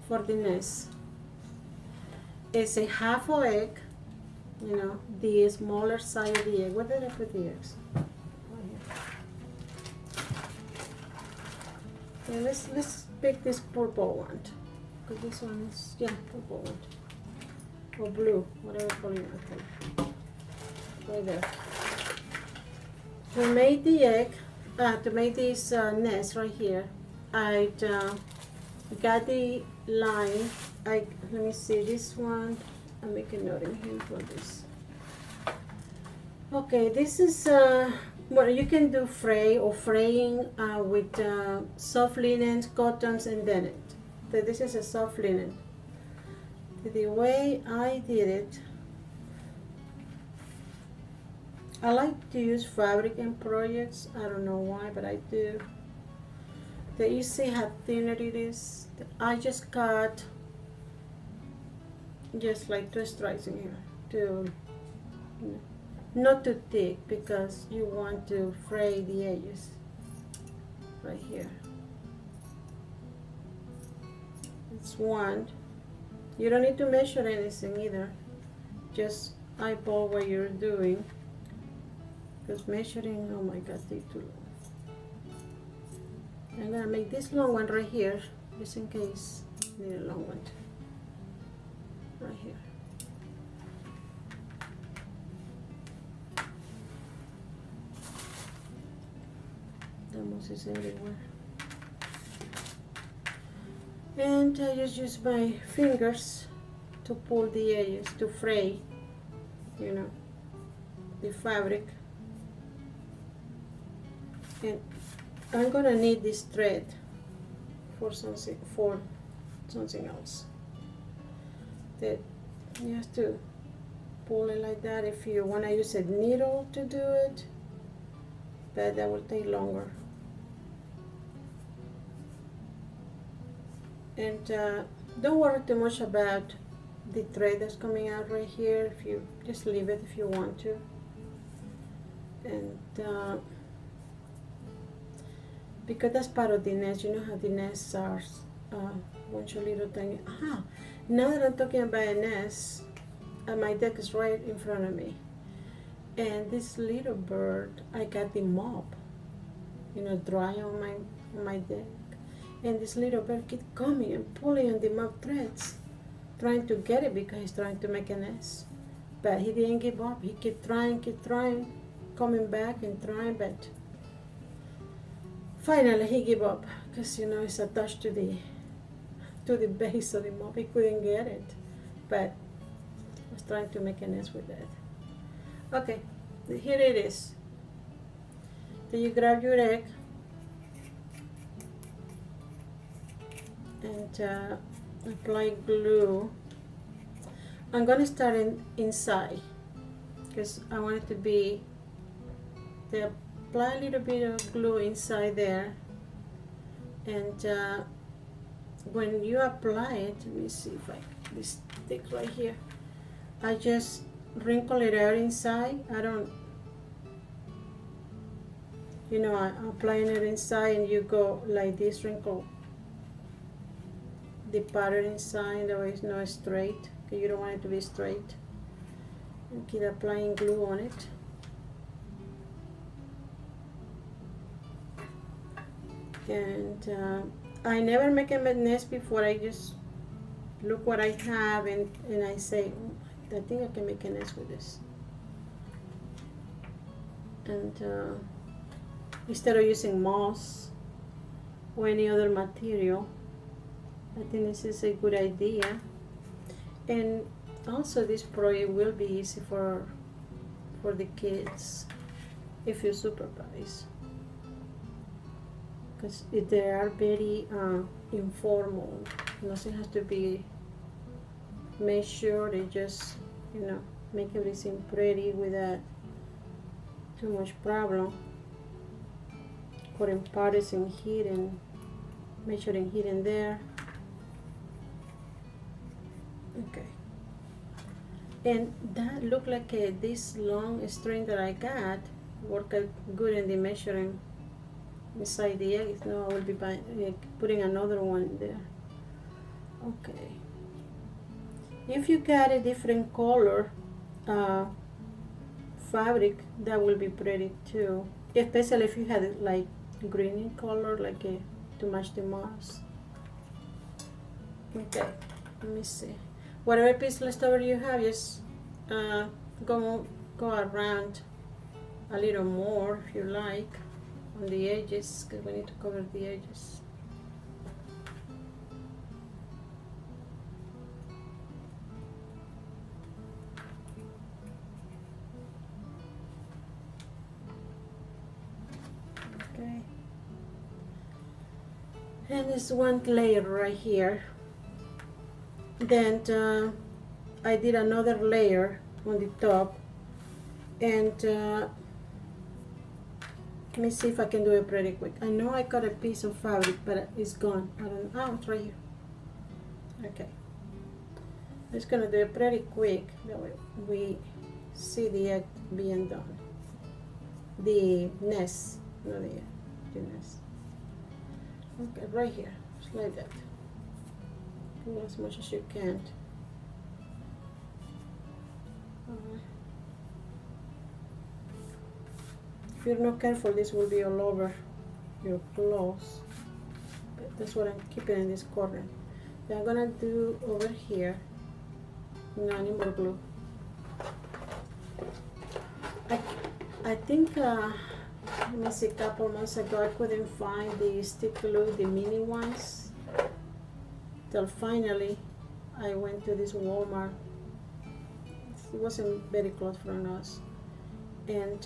for the nest. It's a half of egg, you know, the smaller side of the egg. Where did I put the eggs? Okay, let's pick this purple one. Because this one is, yeah, purple one. Or blue, whatever color you want. Right there. To make the egg, to make this nest right here, I got the line. Let me see this one. I'll make a note in here for this. Okay, this is well, you can do fray or fraying with soft linens, cottons, and denim. So this is a soft linen. The way I did it, I like to use fabric in projects. I don't know why, but I do. You see how thin it is? I just cut just like 2 stripes in here to, not too thick because you want to fray the edges right here. It's 1. You don't need to measure anything either. Just eyeball what you're doing. Because measuring, oh my God, take too long. I'm gonna make this long one right here, just in case I need a long one. Right here. The mouse is everywhere. And I just use my fingers to pull the edges, to fray, you know, the fabric. And I'm gonna need this thread for something else. That you have to pull it like that if you want to use a needle to do it, but that will take longer. And don't worry too much about the thread that's coming out right here. If you just leave it if you want to. And because that's part of the nest, you know how the nests are. Bunch of little tiny. Now that I'm talking about a nest, my deck is right in front of me. And this little bird, I got the mop, you know, dry on my deck. And this little bird kept coming and pulling on the mop threads, trying to get it because he's trying to make a nest. But he didn't give up. He kept trying, coming back and trying, but finally he gave up because, you know, it's attached to the base of the mop. He couldn't get it, but I was trying to make a nest with that. Okay, here it is. Then you grab your egg and apply glue. I'm going to start inside because I want it to be, they apply a little bit of glue inside there And when you apply it, let me see if this stick right here, I just wrinkle it out inside. I don't, you know, I'm applying it inside and you go like this, wrinkle the pattern inside, that way it's not straight, because you don't want it to be straight. And keep applying glue on it. And I never make a nest before. I just look what I have and I say, I think I can make a nest with this. And instead of using moss or any other material, I think this is a good idea. And also this project will be easy for the kids if you supervise, because they are very informal. Nothing has to be made sure. They just, you know, make everything pretty without too much problem. Putting parts in here and measuring here and there. Okay. And that looked like this long string that I got worked out good in the measuring inside the egg. Now I will be putting another one there. Okay. If you got a different color fabric, that will be pretty too. Especially if you had it like green in color, like to match the moss. Okay, let me see. Whatever piece leftover you have, just go around a little more if you like on the edges, because we need to cover the edges. Okay. And there's one layer right here. Then I did another layer on the top, and let me see if I can do it pretty quick. I know I cut a piece of fabric, but it's gone. I don't know. Oh, it's right here. Okay. I'm just gonna do it pretty quick. That way we see the egg being done. The nest, not the egg, the nest. Okay, right here, just like that. Pull as much as you can. If you're not careful, this will be all over your clothes. But that's what I'm keeping in this corner. Then I'm gonna do over here. None more glue. I think let me see, a couple months ago I couldn't find the stick glue, the mini ones, till finally I went to this Walmart. It wasn't very close from us, and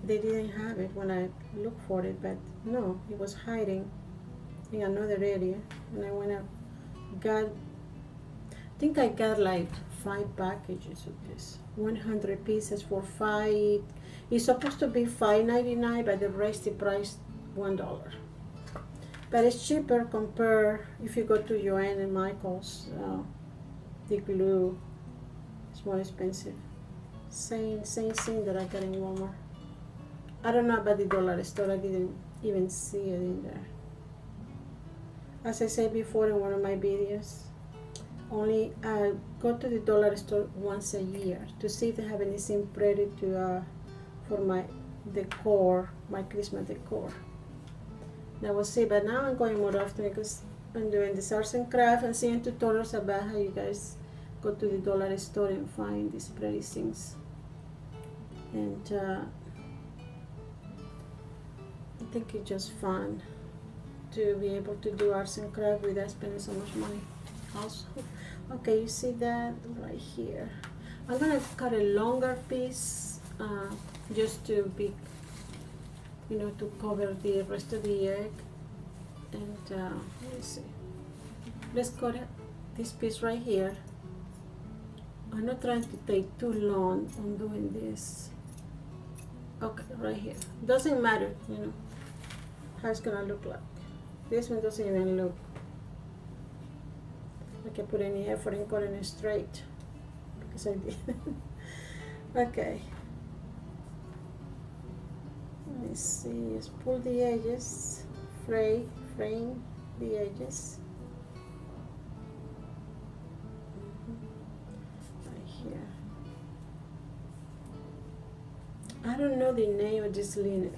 they didn't have it when I looked for it, but no, it was hiding in another area. And I went up, I think I got like 5 packages of this, 100 pieces for $5. It's supposed to be $5.99, but they raised the price $1. But it's cheaper compared if you go to Joann and Michael's. The glue is more expensive. Same thing that I got in Walmart. I don't know about the dollar store. I didn't even see it in there. As I said before in one of my videos, only I go to the dollar store once a year to see if they have anything pretty to for my decor, my Christmas decor. That was it, but now I'm going more often because I'm doing this arts and craft and seeing tutorials about how you guys go to the dollar store and find these pretty things. And I think it's just fun to be able to do arts and craft without spending so much money. Also, okay, you see that right here. I'm gonna cut a longer piece just to be, you know, to cover the rest of the egg. And let me see. Let's cut this piece right here. I'm not trying to take too long on doing this. Okay, right here. Doesn't matter, you know, how it's gonna look like. This one doesn't even look like I put any effort in cutting it straight, because I did. Okay. Let me see, just pull the edges, frame the edges. Right here. I don't know the name of this linen.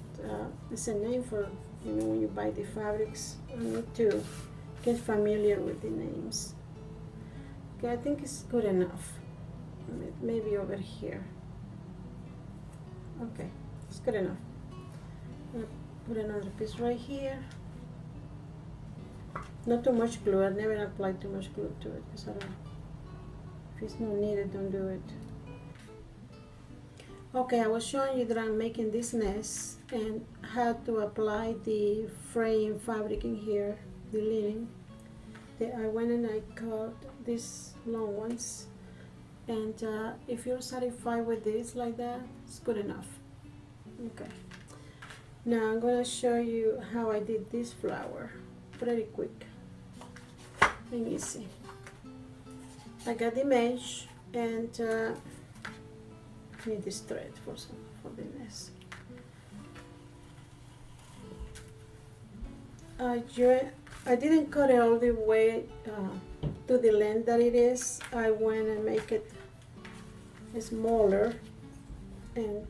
It's a name for, you know, when you buy the fabrics. I need to get familiar with the names. Okay, I think it's good enough. Maybe over here. Okay, it's good enough. I'm gonna put another piece right here. Not too much glue. I never apply too much glue to it, because I don't. If it's not needed, don't do it. Okay, I was showing you that I'm making this nest and how to apply the frame fabric in here, the linen. I went and I cut these long ones, and if you're satisfied with this like that, it's good enough. Okay, now I'm going to show you how I did this flower. Pretty quick and easy. I got the mesh and need this thread for the nest. I didn't cut it all the way to the length that it is. I went and make it smaller and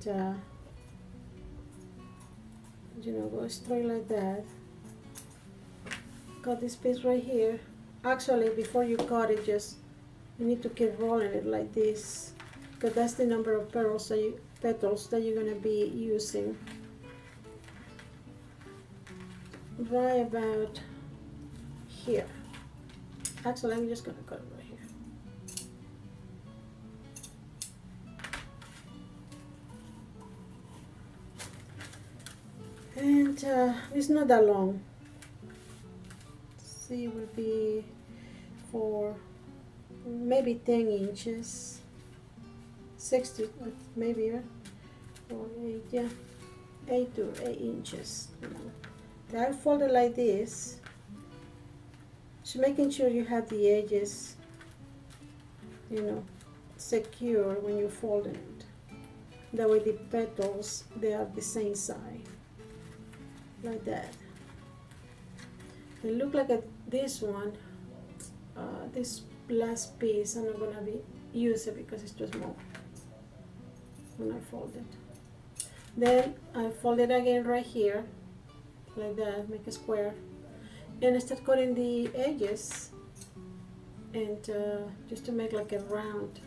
you know, go straight like that. Cut this piece right here. Actually, before you cut it, just you need to keep rolling it like this, because that's the number of petals that you're gonna be using. Right about here. Actually, I'm just gonna cut it right here. And it's not that long. See, it will be for maybe 10 inches, 60, maybe, or 8, yeah, 8 to 8 inches. You know. I fold it like this, just making sure you have the edges, you know, secure when you're folding it. That way the petals, they are the same side, like that. It look like this one, this last piece, I'm not gonna use it because it's too small when I fold it. Then I fold it again right here, like that, make a square, and I start cutting the edges, and just to make like a round,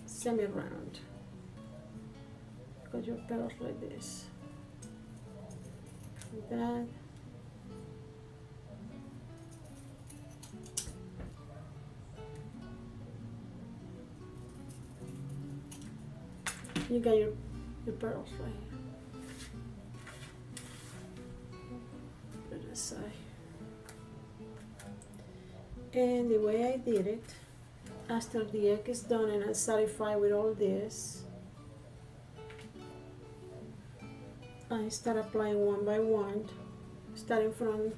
semi-round. Cut your petals like this, like that. You got your petals right here. Put it aside. And the way I did it, after the egg is done and I'm satisfied with all this, I start applying one by one, starting from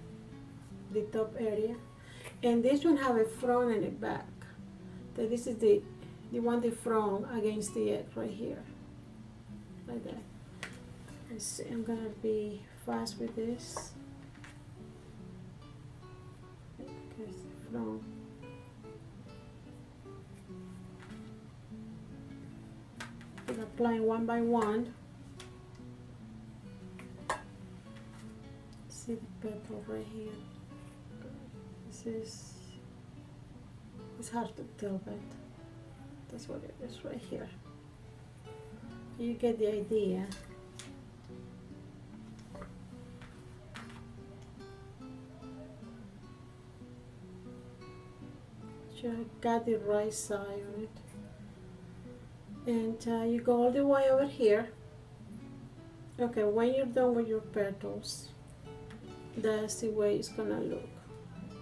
the top area. And this one have a front and a back. So this is the one the front against the egg right here, like that. Let's see, I'm gonna be fast with this. Okay, front. I'm applying one by one. See the petal right here. It's hard to tell, but that's what it is right here. You get the idea. So I got the right side on it. And you go all the way over here. Okay, when you're done with your petals, that's the way it's gonna look.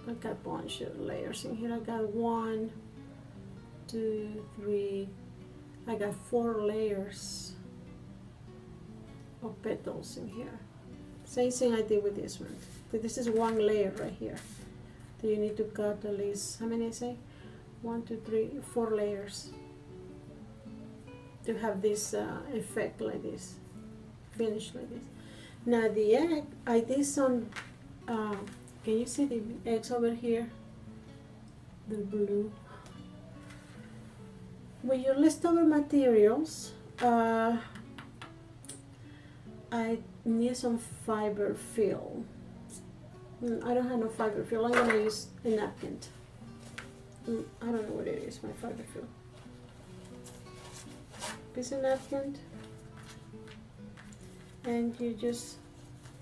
I got a bunch of layers in here. I got 1, 2, 3. I got 4 layers of petals in here. Same thing I did with this one. This is one layer right here. So you need to cut at least, how many I say? 1, 2, 3, 4 layers to have this effect like this, finish like this. Now the egg, I did some, can you see the eggs over here? The blue. With your leftover materials, I need some fiber fill. I don't have no fiber fill. I'm gonna use a napkin. I don't know what it is, my fiber fill. Piece of napkin, and you just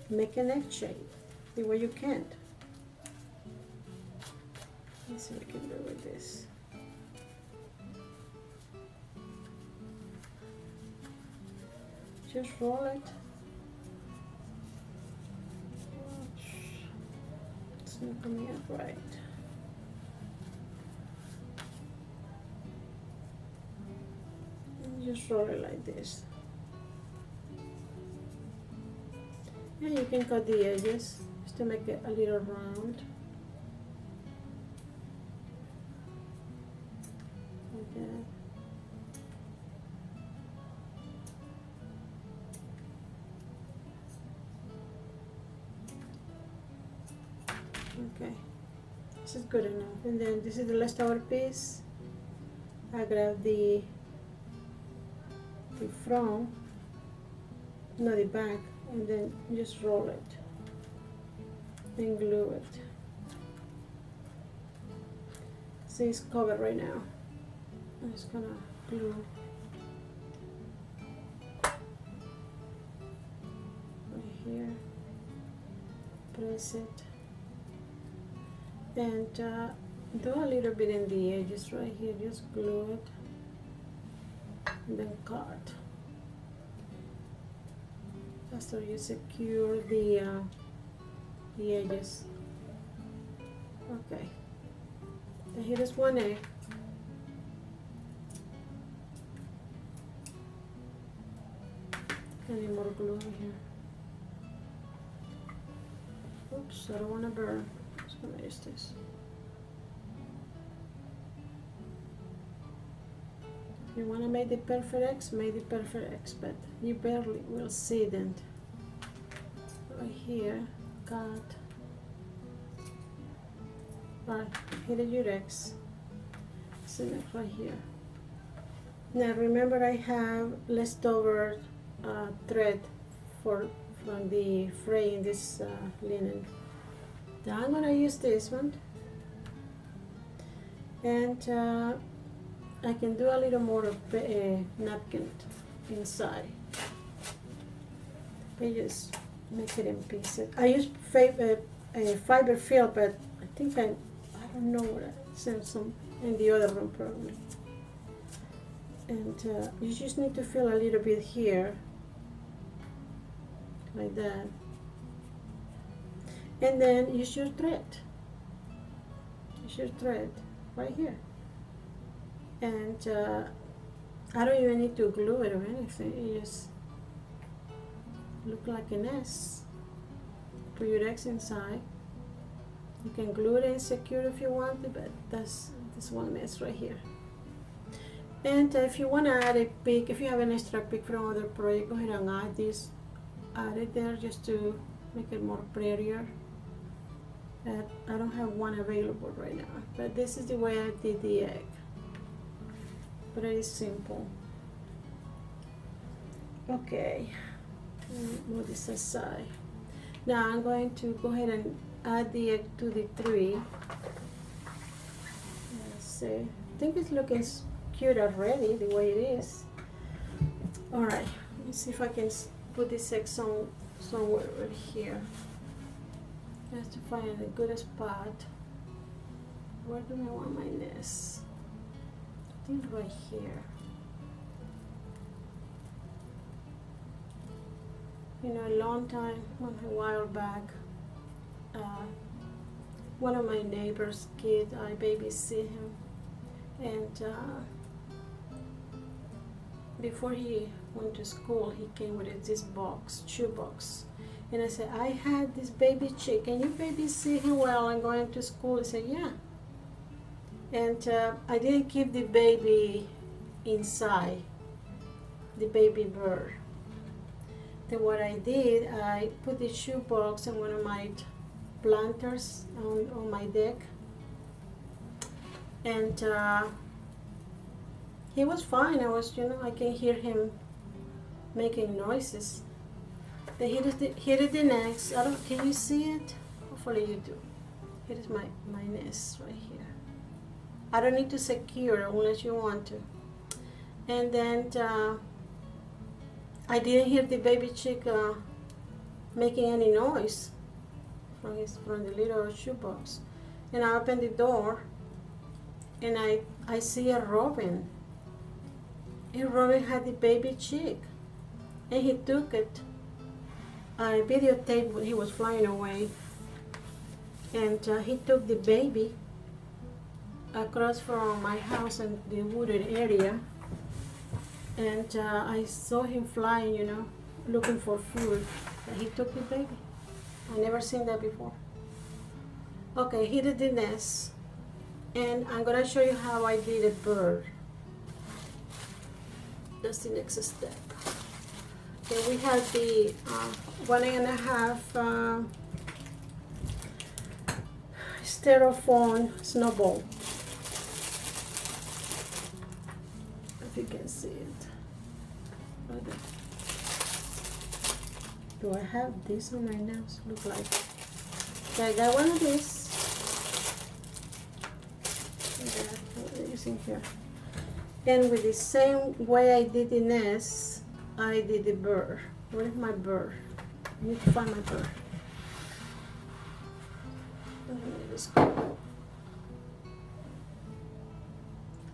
make an egg shape the way you can. Let's see what we can do with this. Just roll it. It's not coming out right. And just roll it like this. And you can cut the edges just to make it a little round. Like that. Okay, this is good enough. And then this is the leftover piece. I grab the front, no, the back, and then just roll it and glue it. See, it's covered right now. I'm just gonna glue right here, press it, and do a little bit in the edges right here, just glue it, and then cut. That's how you secure the edges. Okay, and here is one egg. I need more glue here. Oops, I don't want to burn. I'm just gonna use this. If you want to make the perfect X, make the perfect X, but you barely will see them. Right here, cut. Right, here is your X. Select right here. Now remember, I have leftover thread from the fray in this linen. Now I'm gonna use this one, and I can do a little more of napkin inside. I just make it in pieces. I use fiber fill, but I think I don't know what I sent some in the other room probably. And you just need to fill a little bit here, like that. And then use your thread. Use your thread right here. And I don't even need to glue it or anything. It just look like an S. Put your X inside. You can glue it and secure if you want it, but that's this one mess right here. And if you want to add a pic, if you have an extra pic from other project, go ahead and add this. Add it there just to make it more prettier. I don't have one available right now, but this is the way I did the egg. Pretty simple. Okay, move this aside. Now I'm going to go ahead and add the egg to the tree. Let's see. I think it's looking cute already the way it is. All right, let me see if I can put this egg somewhere right here. Just to find a good spot. Where do I want my nest? I think right here. You know, a long time, a while back, one of my neighbor's kids, I babysit him, and before he went to school, he came with this box, shoe box, And I said, I had this baby chick. Can you babysit him while I'm going to school? He said, yeah. And I didn't keep the baby inside, the baby bird. Then what I did, I put the shoebox in one of my planters on my deck. And he was fine. I can hear him making noises. Then here is the nest. Can you see it? Hopefully you do. Here is my nest right here. I don't need to secure it unless you want to. And then I didn't hear the baby chick making any noise from the little shoebox. And I opened the door, and I see a robin. And Robin had the baby chick, and he took it. I videotaped when he was flying away, and he took the baby across from my house in the wooded area, and I saw him flying, looking for food. And he took the baby. I never seen that before. Okay, here is the nest, and I'm gonna show you how I did a bird. That's the next step. Okay, we have the 1.5 styrofoam snowball. If you can see it. Okay. Do I have this on my nose? Look like. Okay, I got one of these. What is in here? And with the same way I did the nest, I did the bird. Where is my bird? I need to find my bird.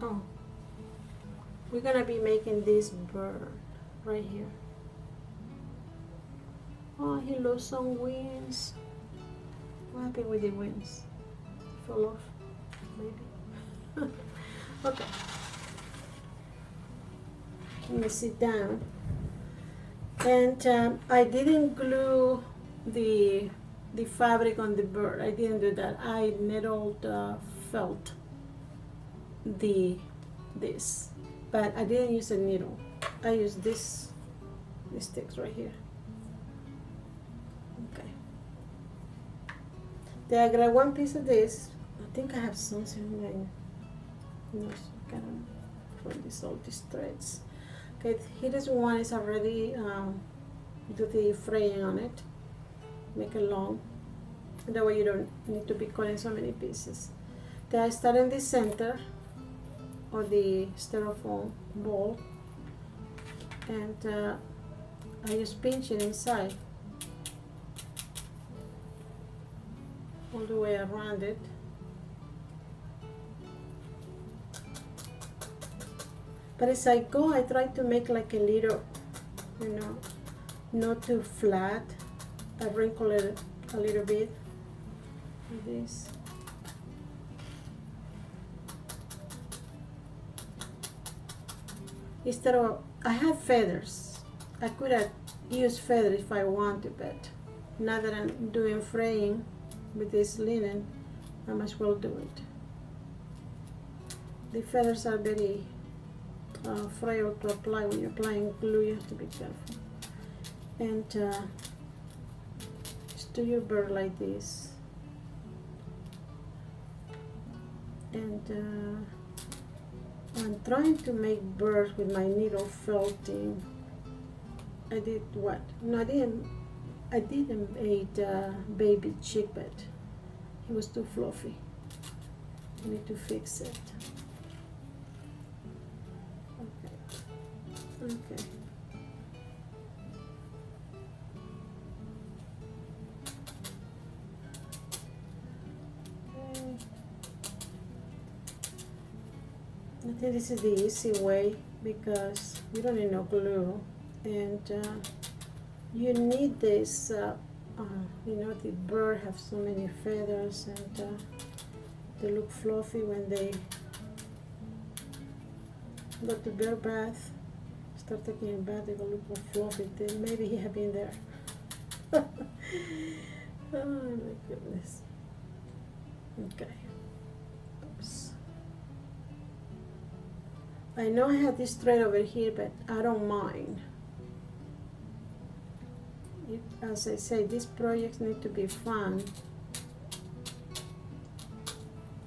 Oh, we're gonna be making this bird right here. Oh, he lost some wings. What happened with the wings? Fell off, maybe. Okay. Let me sit down. And I didn't glue the fabric on the bird. I didn't do that. I needled felt this, but I didn't use a needle. I used these sticks right here. Okay. Then I grab one piece of this. I think I have something like no, I don't find this all these threads. Okay, here is one is already do the fraying on it. Make it long. That way you don't need to be cutting so many pieces. Then I start in the center of the styrofoam ball, and I just pinch it inside all the way around it. But as I go, I try to make like a little, not too flat. I wrinkle it a little bit like this. Instead of, I have feathers. I could have used feathers if I wanted, but now that I'm doing fraying with this linen, I might as well do it. The feathers are very frail to apply. When you're applying glue, you have to be careful. And just do your bird like this. And I'm trying to make birds with my needle felting. I did what? No, I didn't make baby chick, but he was too fluffy. I need to fix it. Okay. I think this is the easy way because you don't need no glue, and you need this. The bird have so many feathers, and they look fluffy when they go to bird bath. Start taking a bath, they will look more fluffy. Then maybe he have been there. Oh my goodness. Okay. Oops. I know I had this thread over here, but I don't mind. As I say, these projects need to be fun.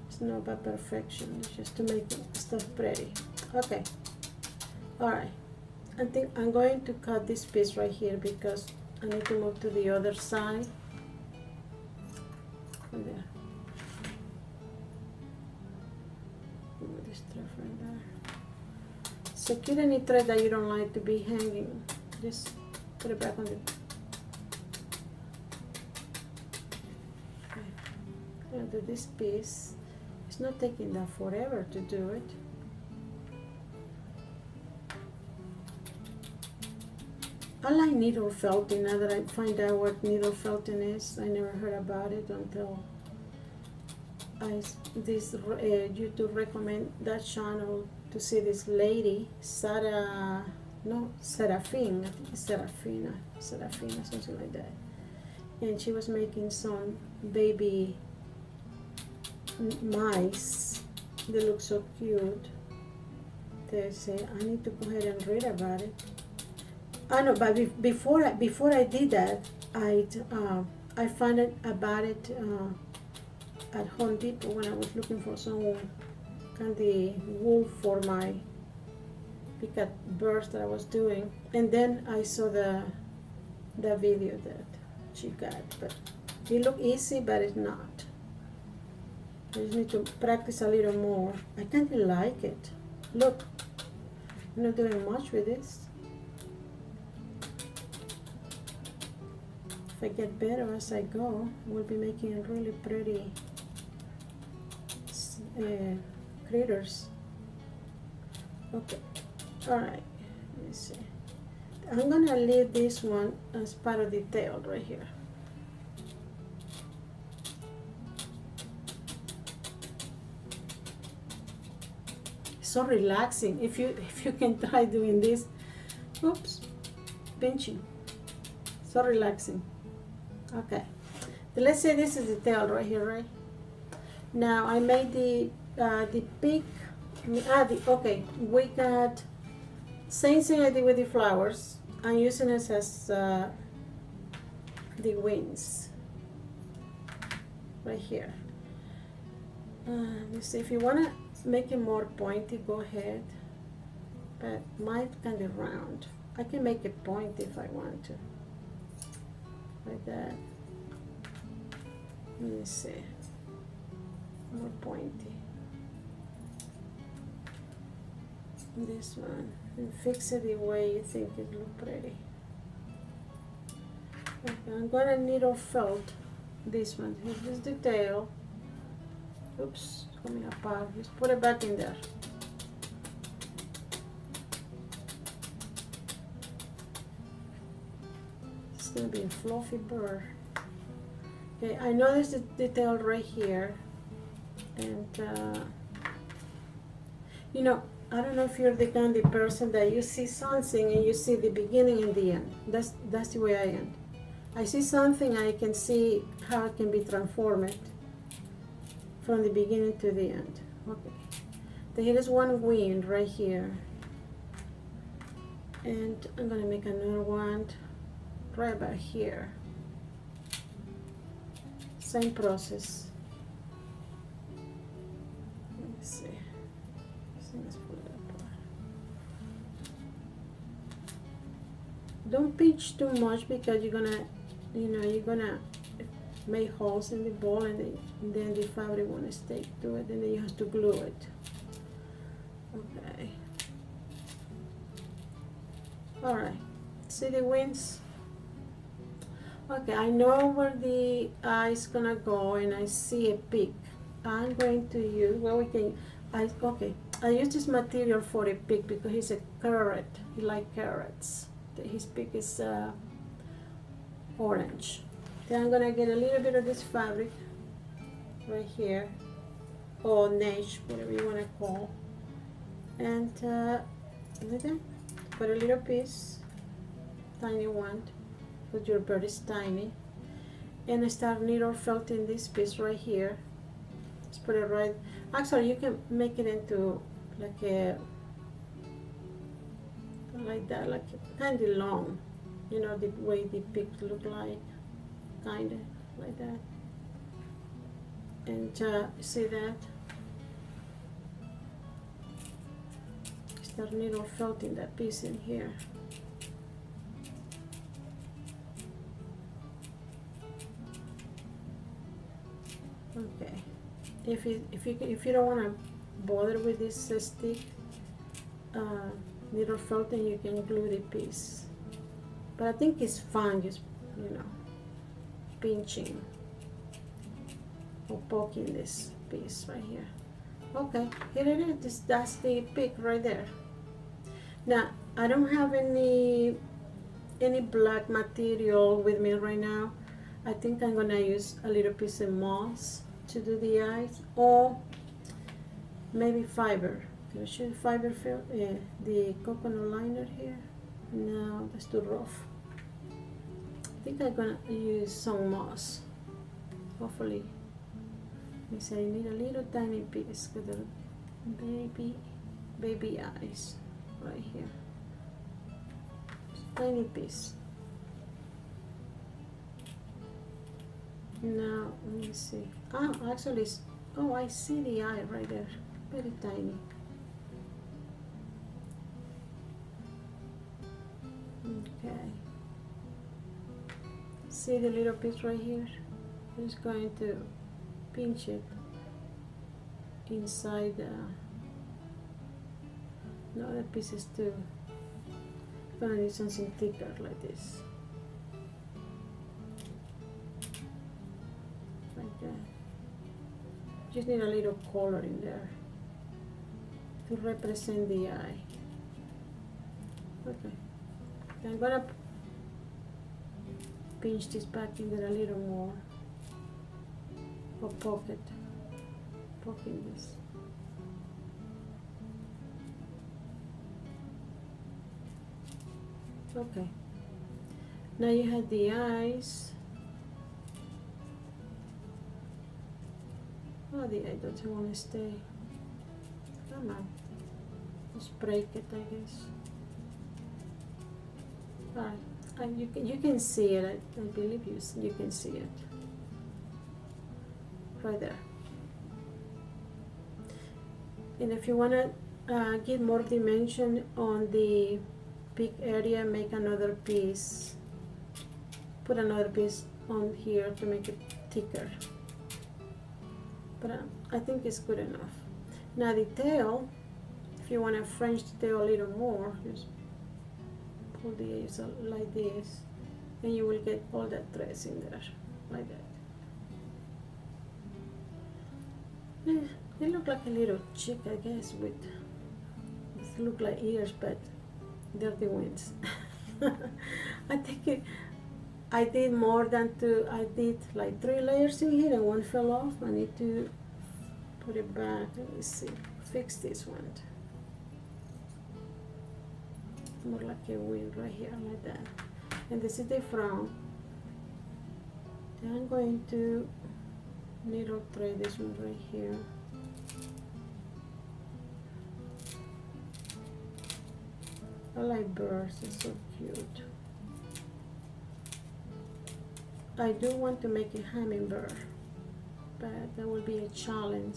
It's not about perfection, it's just to make stuff pretty. Okay. Alright. I think I'm going to cut this piece right here because I need to move to the other side. There. Move this thread right there. Secure any thread that you don't like to be hanging. Just put it back on the. Okay. I'm gonna do this piece. It's not taking that forever to do it. I like needle felting. Now that I find out what needle felting is, I never heard about it until YouTube recommend that channel to see this lady, Seraphine, I think it's Serafina, something like that. And she was making some baby mice. They look so cute. They say, I need to go ahead and read about it. I know, but before I did that, I found out about it at Home Depot when I was looking for some kind of wool for my peacock birds that I was doing, and then I saw the video that she got. But it looked easy, but it's not. I just need to practice a little more. I kind of like it. Look, I'm not doing much with this. If I get better as I go, we'll be making really pretty critters. Okay, alright, let me see. I'm gonna leave this one as part of the tail right here. So relaxing. If you can try doing this, oops, pinching. So relaxing. Okay, let's say this is the tail right here, right? Now I made the peak. Okay, we got same thing I did with the flowers. I'm using it as the wings right here. Let's see, if you wanna make it more pointy, go ahead. But mine kind of round. I can make it pointy if I want to. Like that. Let me see. More pointy. This one. And fix it the way you think it look pretty. Okay, I'm gonna needle felt this one. Here's the tail. Oops, it's coming apart. Just put it back in there. It's gonna be a fluffy bird. Okay, I noticed the detail right here, and you know, I don't know if you're the kind of person that you see something and you see the beginning and the end. That's the way I am. I see something, I can see how it can be transformed from the beginning to the end. Okay, there is one wing right here, and I'm gonna make another one right about here. Same process. Let me see. Let's put it apart. Don't pinch too much because you're gonna, you're gonna make holes in the ball, and then the fabric won't stick to it, and then you have to glue it. Okay. All right. See the wings? Okay, I know where the eye is gonna go, and I see a peak. I'm going to use, well, I use this material for a peak because he's a carrot. He likes carrots. His peak is orange. Then I'm gonna get a little bit of this fabric right here, or neige, whatever you wanna call, and put a little piece, tiny one. because your bird is tiny. And I start needle felting this piece right here. Just put it right. Actually, you can make it into like a, like that, like kind of long. You know, the way the pigs look like, kind of like that. And see that? Start needle felting that piece in here. Okay. If you don't want to bother with this stick needle felting, you can glue the piece. But I think it's fun just, you know, pinching or poking this piece right here. Okay, here it is. That's the pig right there. Now I don't have any black material with me right now. I think I'm gonna use a little piece of moss to do the eyes, or maybe fiber. Can I show you fiber fill? Yeah, the coconut liner here. No, that's too rough. I think I'm gonna use some moss. Hopefully. Let me say I need a little tiny piece with the baby eyes right here. Just tiny piece. Now let me see. Ah, actually, oh, I see the eye right there. Very tiny. Okay. See the little piece right here? I'm just going to pinch it inside the other pieces too. I'm gonna need something thicker like this. Like that. Just need a little color in there to represent the eye. Okay. I'm gonna pinch this back in there a little more, or poking this. Okay. Now you have the eyes. Oh, the eye doesn't want to stay. Come on. Just break it, I guess. Alright. You can see it. I believe you can see it. Right there. And if you want to give more dimension on the big area, make another piece. Put another piece on here to make it thicker. But I think it's good enough. Now the tail, if you want to French the tail a little more, just pull the edges like this, and you will get all that threads in there, like that. They look like a little chick, I guess, with it look like ears, but dirty wings. I think I did more than two. I did like 3 layers in here, and one fell off. I need to put it back. Let me see. Fix this one. More like a wing right here, like that. And this is the front. Then I'm going to needle thread this one right here. I like birds, it's so cute. I do want to make a hummingbird, but that will be a challenge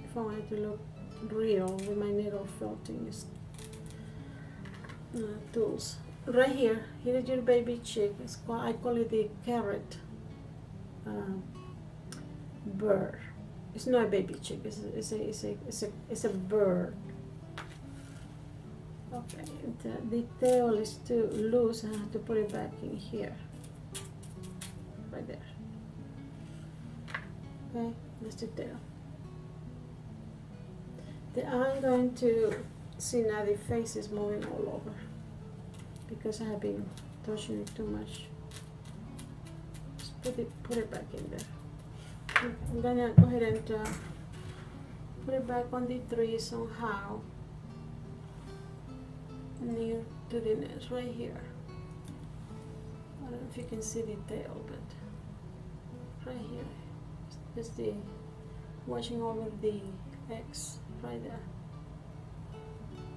if I wanted to look real with my needle felting tools. Right here is your baby chick. It's called, I call it the carrot bird. It's not a baby chick. It's a bird. Okay, and the tail is too loose. I have to put it back in here, right there. Okay, that's the tail. I'm going to see now the face is moving all over because I have been touching it too much. Just put it back in there. I'm gonna go ahead and put it back on the tree somehow, near to the nest right here. I don't know if you can see the tail, but right here is the watching over the eggs right there.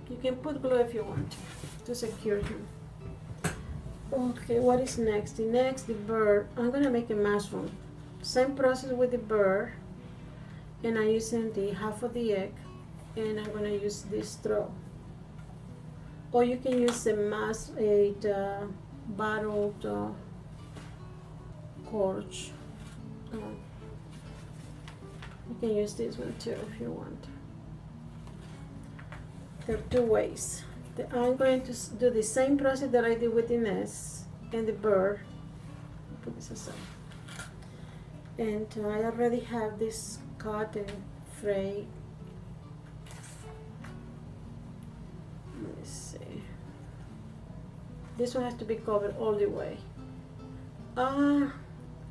You can put glue if you want to secure him. Okay, what is next? The bird. I'm gonna make a mushroom. Same process with the bird, and I'm using the half of the egg, and I'm gonna use this straw. Or you can use a bottled cork. You can use this one too if you want. There are two ways. I'm going to do the same process that I did with the nest and the bird. Put this aside. And I already have this cotton fray. Let me see. This one has to be covered all the way.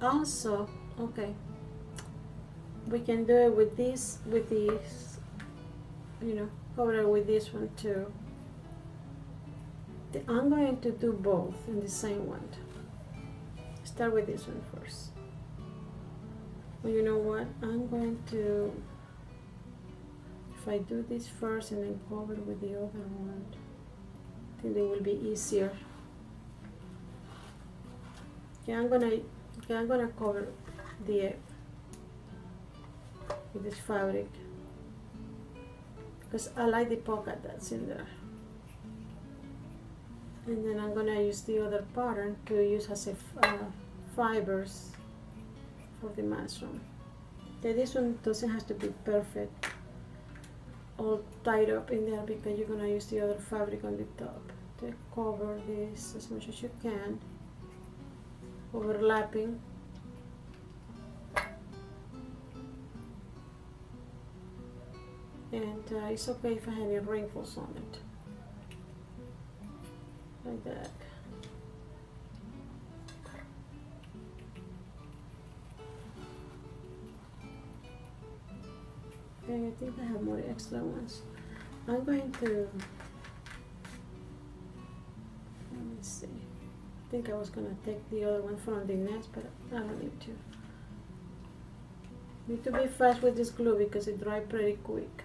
Also, okay, we can do it with this, cover it with this one too. I'm going to do both in the same one. Start with this one first. Well, you know what? I'm going to, if I do this first and then cover it with the other one, I think it will be easier. Okay, I'm gonna cover the egg with this fabric because I like the pocket that's in there. And then I'm gonna use the other pattern to use as a fibers for the mushroom. Okay, this one doesn't have to be perfect, all tied up in there, because you're gonna use the other fabric on the top to cover this as much as you can, overlapping. And it's okay if I have any wrinkles on it, like that. And I think I have more extra ones. I'm going to, let me see. I think I was gonna take the other one from the nest, but I don't need to. Need to be fast with this glue because it dries pretty quick.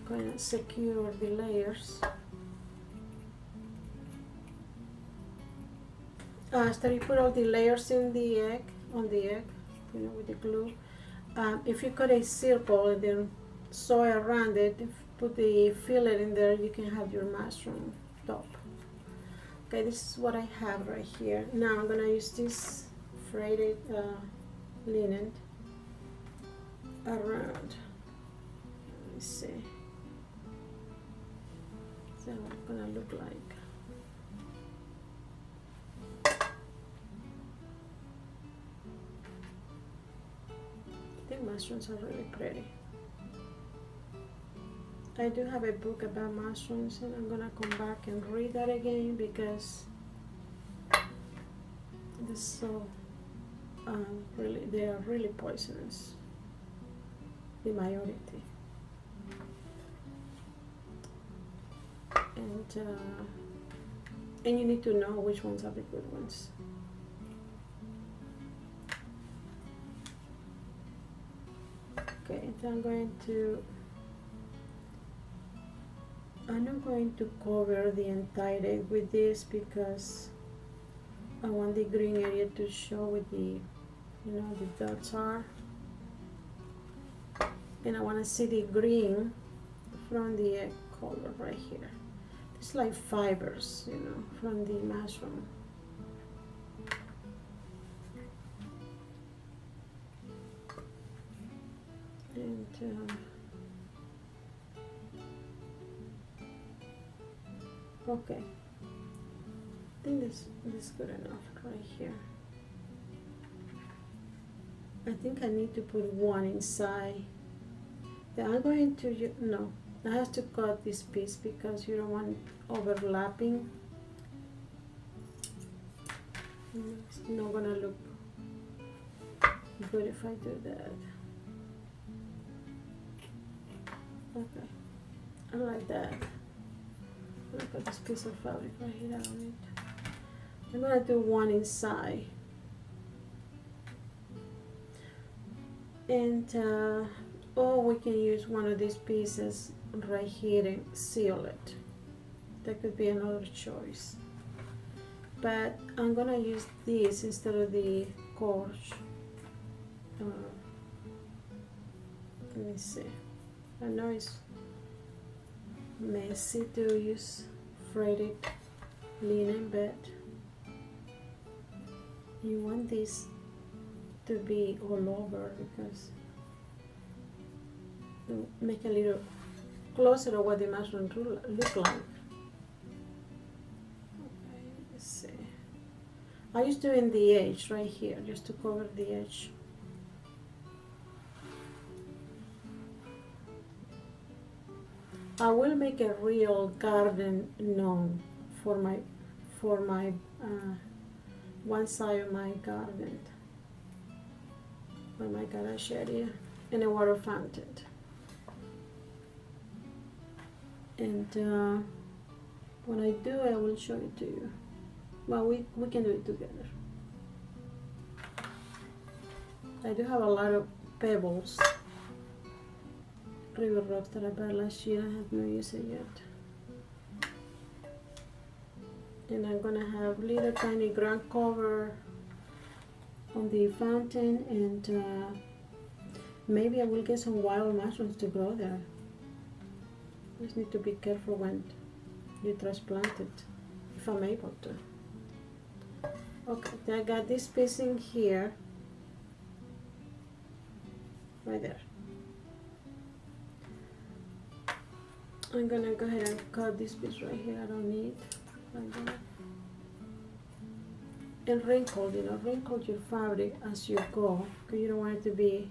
Going to secure the layers. After you put all the layers in the egg, with the glue, if you cut a circle and then sew around it, put the fillet in there, you can have your mushroom top. Okay, this is what I have right here. Now I'm gonna use this frayed linen around. Let me see. So it's gonna look like. I think mushrooms are really pretty. I do have a book about mushrooms, and I'm gonna come back and read that again because this is so they are really poisonous, the majority. And you need to know which ones are the good ones. Okay, so I'm not going to cover the entire egg with this because I want the green area to show with the, the dots are. And I want to see the green from the egg color right here. It's like fibers, from the mushroom. And okay, I think this is good enough right here. I think I need to put one inside. Then I'm going to, no, I have to cut this piece because you don't want overlapping. It's not gonna look good if I do that. Okay, I like that. Look at this piece of fabric right here. I don't need. I'm gonna do one inside, and or we can use one of these pieces right here and seal it. That could be another choice. But I'm gonna use this instead of the cord. Let me see. I know it's messy to use braided linen, but you want this to be all over because to make a little closer to what the mushroom look like. Okay, let's see. I was doing the edge right here just to cover the edge. I will make a real garden gnome for my one side of my garden, for my garage area, and a water fountain. And when I do, I will show it to you. Well, we can do it together. I do have a lot of pebbles, river rocks that I bought last year. I have not used it yet. And I'm gonna have little tiny ground cover on the fountain, and maybe I will get some wild mushrooms to grow there. Just need to be careful when you transplant it, if I'm able to. Okay, I got this piece in here, right there. I'm gonna go ahead and cut this piece right here. I don't need. Like that. And wrinkle your fabric as you go, because you don't want it to be,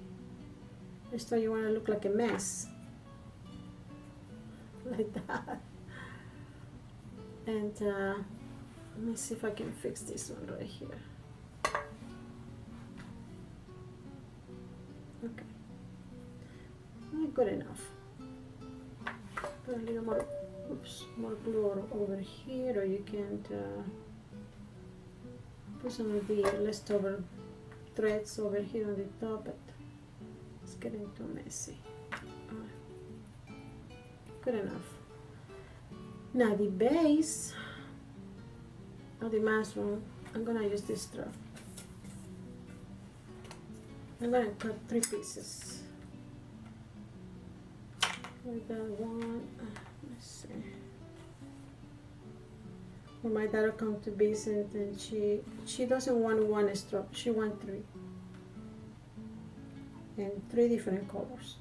so you want to look like a mess, like that. And let me see if I can fix this one right here. Okay, good enough. Put a little more, more glue over here, or you can put some of the leftover threads over here on the top, but it's getting too messy. Good enough. Now the base of the mushroom, I'm gonna use this straw. I'm gonna cut 3 pieces. Like that one. Let's see. When my daughter comes to visit, and she doesn't want one straw, she wants 3. And 3 different colors.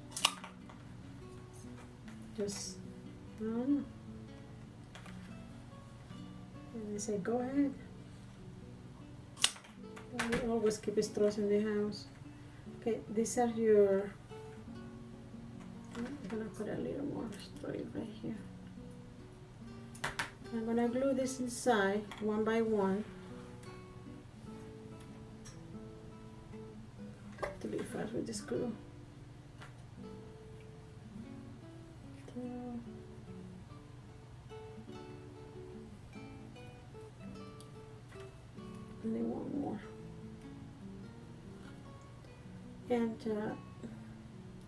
Just, I don't know. And I say, go ahead. We always keep straws in the house. Okay, these are your, I'm gonna put a little more straw right here. I'm gonna glue this inside one by one to be fast with this glue. Only one more. And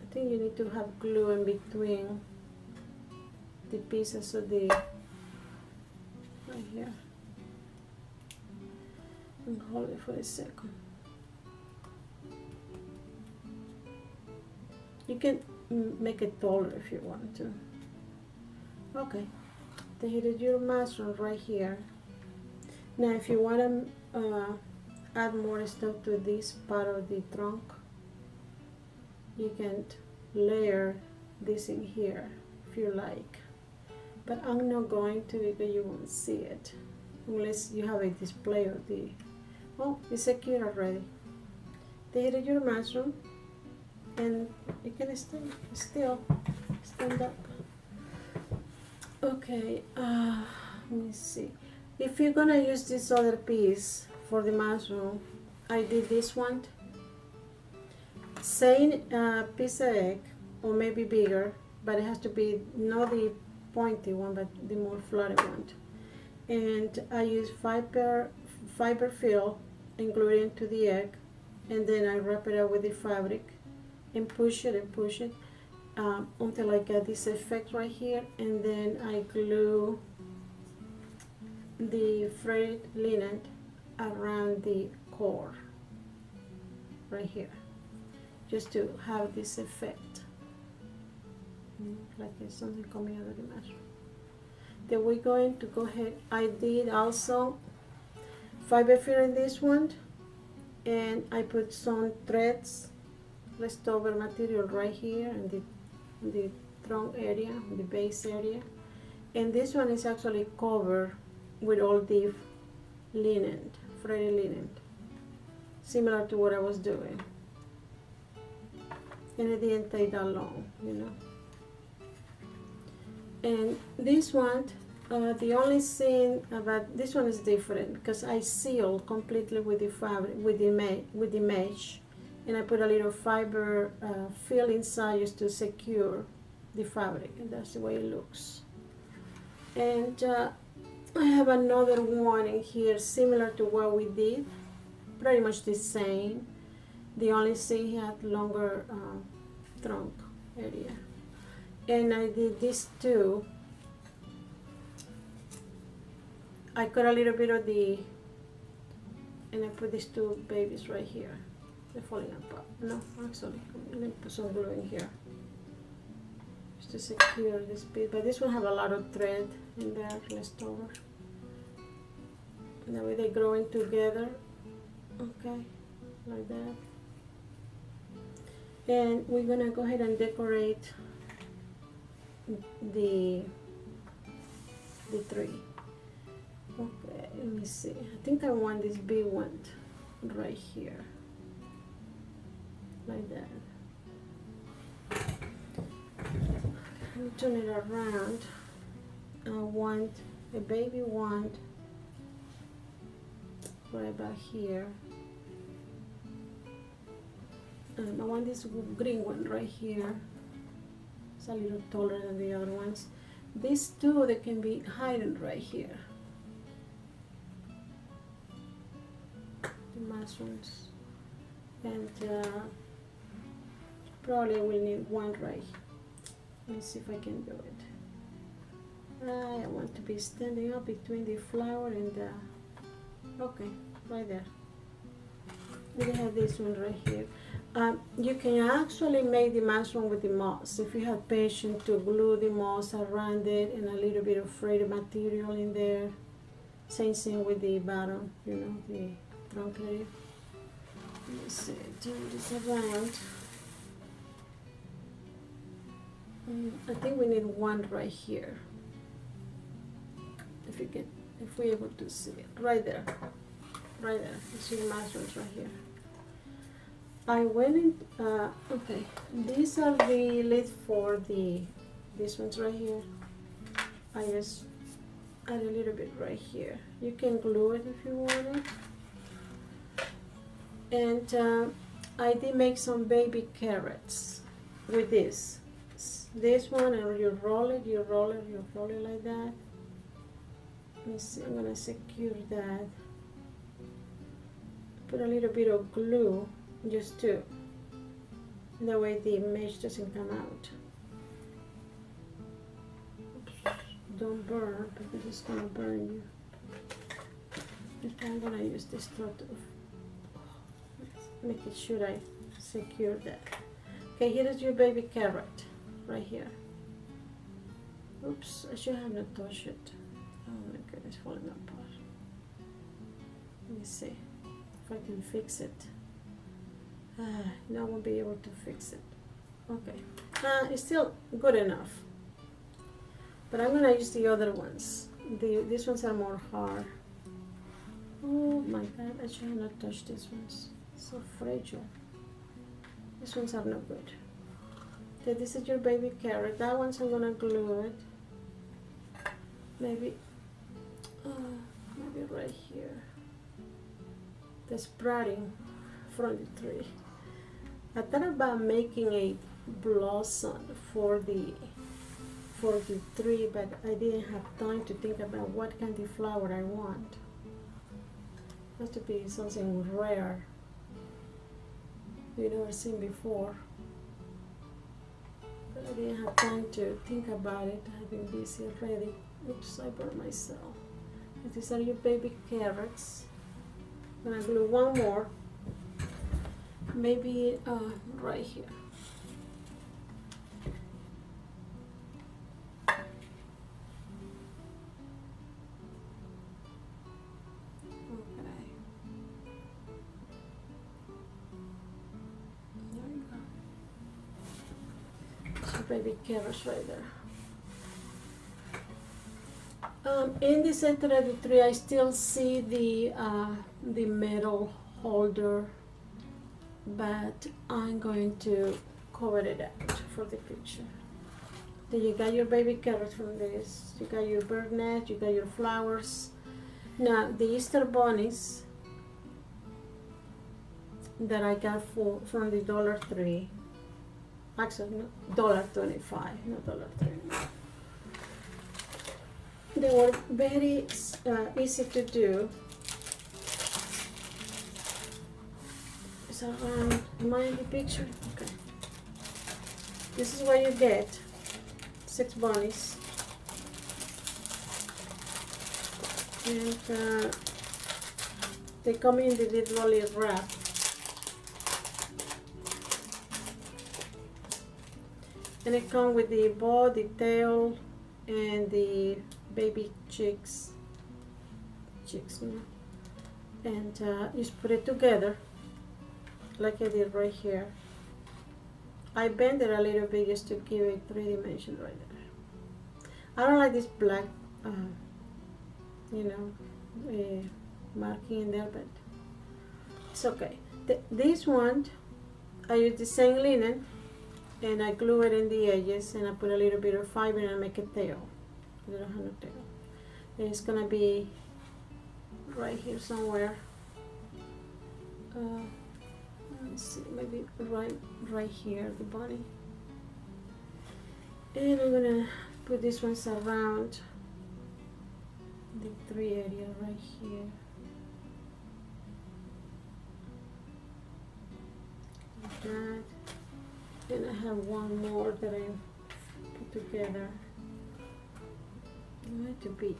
I think you need to have glue in between the pieces of the, right here. And hold it for a second. You can make it taller if you want to. Okay, then here's your mushroom right here. Now if you want to add more stuff to this part of the trunk, you can layer this in here if you like. But I'm not going to, because you won't see it unless you have a display of the, oh, it's secure already. There is your mushroom, and you can still stand up. Okay, let me see. If you're gonna use this other piece for the mushroom, I did this one. Same piece of egg, or maybe bigger, but it has to be not the pointy one, but the more flat one. And I use fiber fill and glue it into the egg, and then I wrap it up with the fabric and push it until I get this effect right here, and then I glue the frayed linen around the core right here, just to have this effect, like there's something coming out of the mesh. Then we're going to go ahead. I did also fiber fill in this one, and I put some threads, leftover material right here in the trunk area, the base area, and this one is actually covered with all the linen, frayed linen, similar to what I was doing, and it didn't take that long, you know. And this one, the only thing about this one is different because I seal completely with the fabric, with the mesh, and I put a little fiber fill inside just to secure the fabric, and that's the way it looks. And I have another one in here similar to what we did, pretty much the same. The only thing he had longer trunk area. And I did this too. I cut a little bit of and I put these two babies right here. They're falling apart. No, actually, let me put some glue in here just to secure this bit. But this one have a lot of thread in there left over. And that way they're growing together. Okay, like that. And we're gonna go ahead and decorate the tree. Okay, let me see. I think I want this big one right here, like that. Let me turn it around. I want a baby one right about here. I want this green one right here. It's a little taller than the other ones. These two, they can be hidden right here. The mushrooms. And probably we'll need one right here. Let me see if I can do it. I want to be standing up between the flower and the... Okay, right there. We have this one right here. You can actually make the mushroom with the moss if you have patience to glue the moss around it and a little bit of frayed material in there. Same thing with the bottom, you know, the trunk area. Let me see, turn this around. I think we need one right here. If we're able to see it, right there. Right there, you see the mushrooms right here. I went in, okay, these are the lid for these ones right here. I just add a little bit right here. You can glue it if you want it. And I did make some baby carrots with this. This one, and you roll it like that. Let me see, I'm gonna secure that. Put a little bit of glue, just to, that way the mesh doesn't come out. Oops, don't burn, because it's gonna burn you. I'm gonna use this sort of, make sure I secure that. Okay, here is your baby carrot, right here. Oops, I should have not touched it. Oh my goodness, falling apart. Let me see if I can fix it. No, I won't be able to fix it. Okay, it's still good enough. But I'm gonna use the other ones. These ones are more hard. Oh my God, I should have not touched these ones. So fragile. These ones are no good. Okay, this is your baby carrot. That one's I'm gonna glue it. Maybe right here. The sprouting from the tree. I thought about making a blossom for for the tree, but I didn't have time to think about what kind of flower I want. It has to be something rare you never seen before. But I didn't have time to think about it. I've been busy already. Oops, I burned myself. These are your baby carrots. I'm gonna glue one more. Maybe right here. Baby carrots right there. In the center of the tree, I still see the metal holder, but I'm going to cover it up for the picture. Then you got your baby carrots from this. You got your bird nest. You got your flowers. Now the Easter bunnies that I got from the Dollar Tree. Actually, no, $1.25, not $1.30. They were very easy to do. Is around, am I in the picture? Okay. This is what you get. 6 bunnies. And they come individually wrapped. And it comes with the bow, the tail, and the baby chicks. And just put it together, like I did right here. I bend it a little bit just to give it 3 dimensions right there. I don't like this black, marking in there, but it's okay. This one, I use the same linen. And I glue it in the edges, and I put a little bit of fiber, and I make a tail, a little hand tail. And it's gonna be right here somewhere. Let's see, maybe right here, the body. And I'm gonna put these ones around the tree area right here. Like that. And I have one more that I put together. I want it to be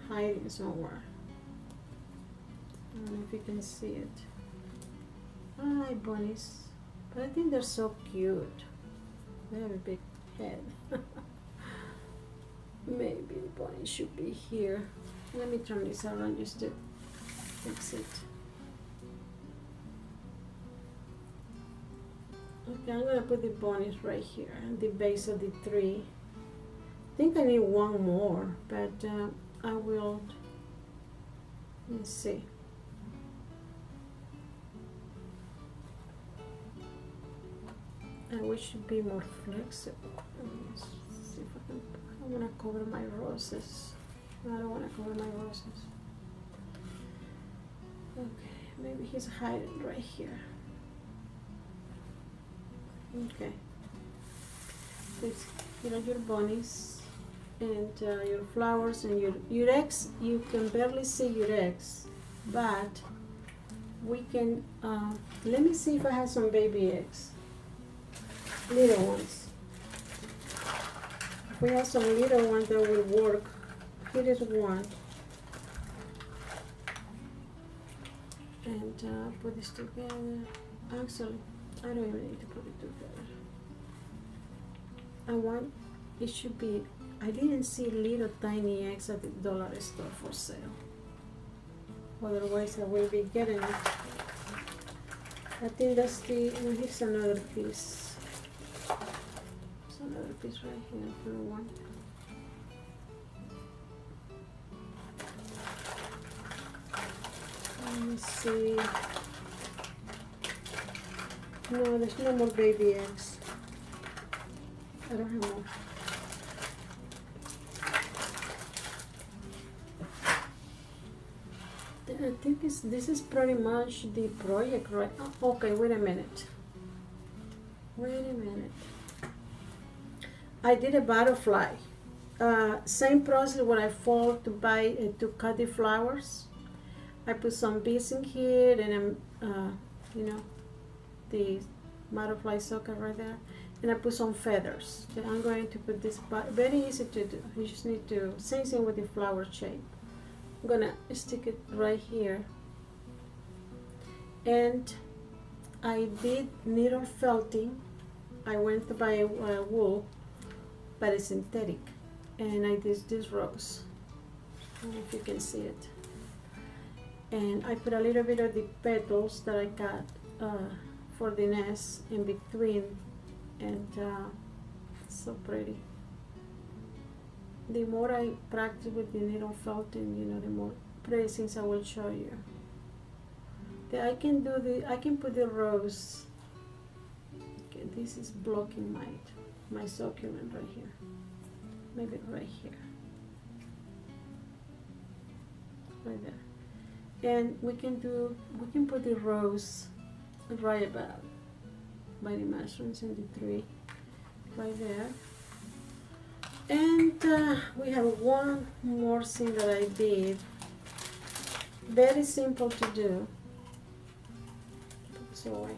hiding somewhere. I don't know if you can see it. Hi, bunnies. But I think they're so cute. They have a big head. Maybe the bunny should be here. Let me turn this around just to fix it. Okay, I'm gonna put the bunnies right here at the base of the tree. I think I need one more, but I will. Let's see. I wish it'd be more flexible. Let's see if I can. I wanna cover my roses. I don't wanna cover my roses. Okay, maybe he's hiding right here. Okay, please, here are your bunnies and your flowers and your eggs. You can barely see your eggs, but we can, let me see if I have some baby eggs, little ones. If we have some little ones that will work. Here is one. And put this together. Actually, I don't even need to put it together. I want, it should be, I didn't see little tiny eggs at the dollar store for sale. Otherwise I will be getting it. I think that's the, oh, here's another piece. There's another piece right here for one. Let me see. No, there's no more baby eggs. I don't have more. I think this is pretty much the project, right? Oh, okay, wait a minute. Wait a minute. I did a butterfly. Same process when I fall to buy to cut the flowers. I put some beads in here, and you know, the butterfly socket right there, and I put some feathers. So I'm going to put this, but very easy to do. You just need to, same thing with the flower shape. I'm gonna stick it right here, and I did needle felting. I went to buy wool, but it's synthetic, and I did this rose. I don't know if you can see it. And I put a little bit of the petals that I got for the nest in between, and so pretty. The more I practice with the needle felting, you know, the more pretty things I will show you. I can put the rose. Okay, this is blocking my succulent right here. Maybe right here. Right there. And we can put the rose right about by the mushrooms and the tree right there. And we have one more thing that I did. Very simple to do. So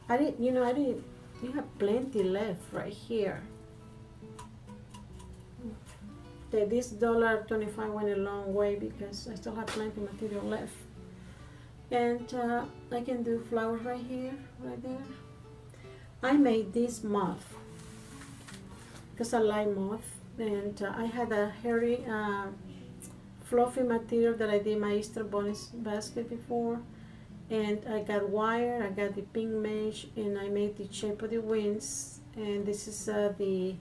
I didn't, you have plenty left right here. This $1.25 went a long way because I still have plenty of material left. And I can do flowers right here, right there. I made this moth because I like moth, and I had a hairy, fluffy material that I did my Easter bunny's basket before, and I got wire, I got the pink mesh, and I made the shape of the wings, and this is the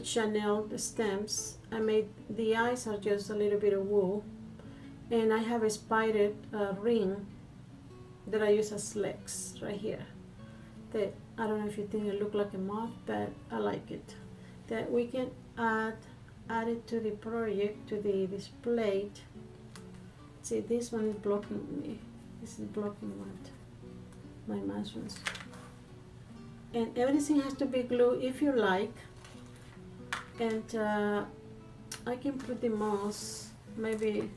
Chanel stems. I made the eyes are just a little bit of wool, and I have a spider ring that I use as legs right here. That I don't know if you think it look like a moth, but I like it. That we can add it to the project, to this plate. See, this one is blocking me. This is blocking my mushrooms. And everything has to be glued if you like. And I can put the moss maybe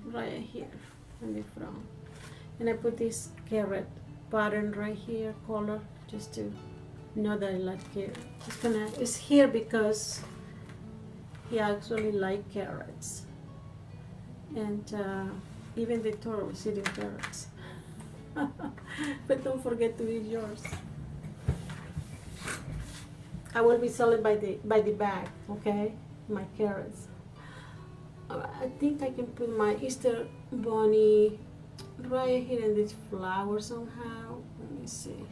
right here in the front. And I put this carrot pattern right here, color, just to know that I like it. It's here because he actually likes carrots. And even the turtle is eating carrots. But don't forget to eat yours. I will be selling by the bag, okay? My carrots. I think I can put my Easter bunny right here in this flower somehow. Let me see.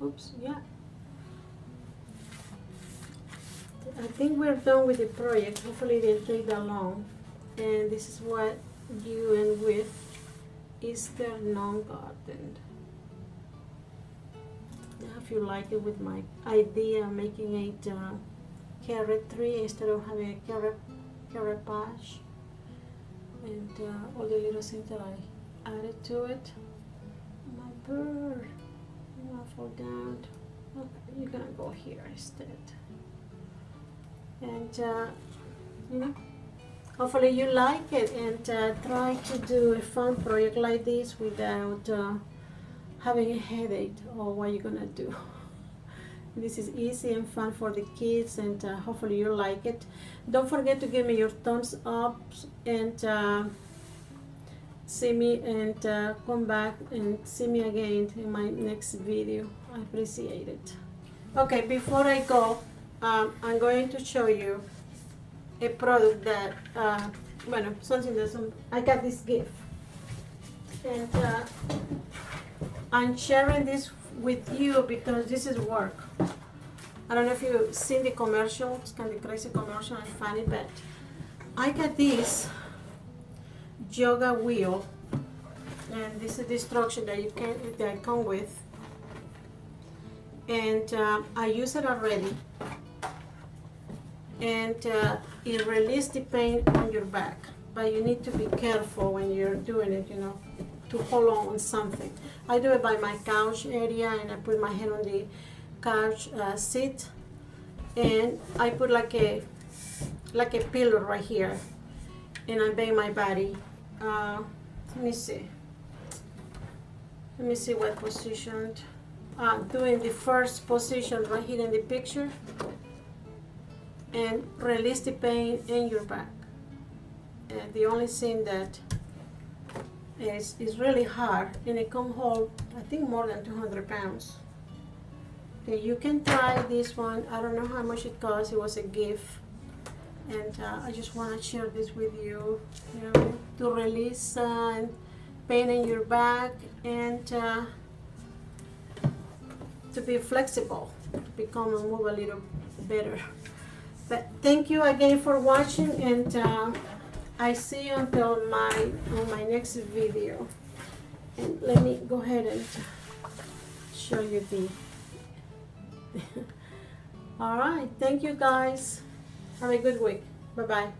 Oops, yeah. I think we're done with the project. Hopefully it didn't take that long. And this is what you end with Easter Gnome garden. If you like it with my idea of making a carrot tree instead of having a carrot patch, and all the little things that I added to it. My bird, you want to fall down? Okay, you're gonna go here instead. And hopefully you like it, and try to do a fun project like this without having a headache or what you're gonna do. This is easy and fun for the kids, and hopefully you like it. Don't forget to give me your thumbs up, and see me, and come back and see me again in my next video. I appreciate it. Okay, before I go, I'm going to show you a product that something that I got this gift, and I'm sharing this with you because this is work. I don't know if you've seen the commercial. It's kind of crazy commercial and funny, but I got this yoga wheel, and this is the instruction that I come with, and I use it already, and it releases the pain on your back, but you need to be careful when you're doing it, to hold on something. I do it by my couch area, and I put my hand on the couch seat, and I put like a pillow right here, and I bend my body. Let me see. Let me see what position. Doing the first position right here in the picture, and release the pain in your back. And the only thing that is really hard, and it can hold, I think, more than 200 pounds. Okay, you can try this one. I don't know how much it cost. It was a gift, and I just want to share this with you, you know, to release pain in your back, and to be flexible, to become and move a little better. But thank you again for watching, and I see you until on my next video. And let me go ahead and show you the all right, thank you guys. Have a good week. Bye bye.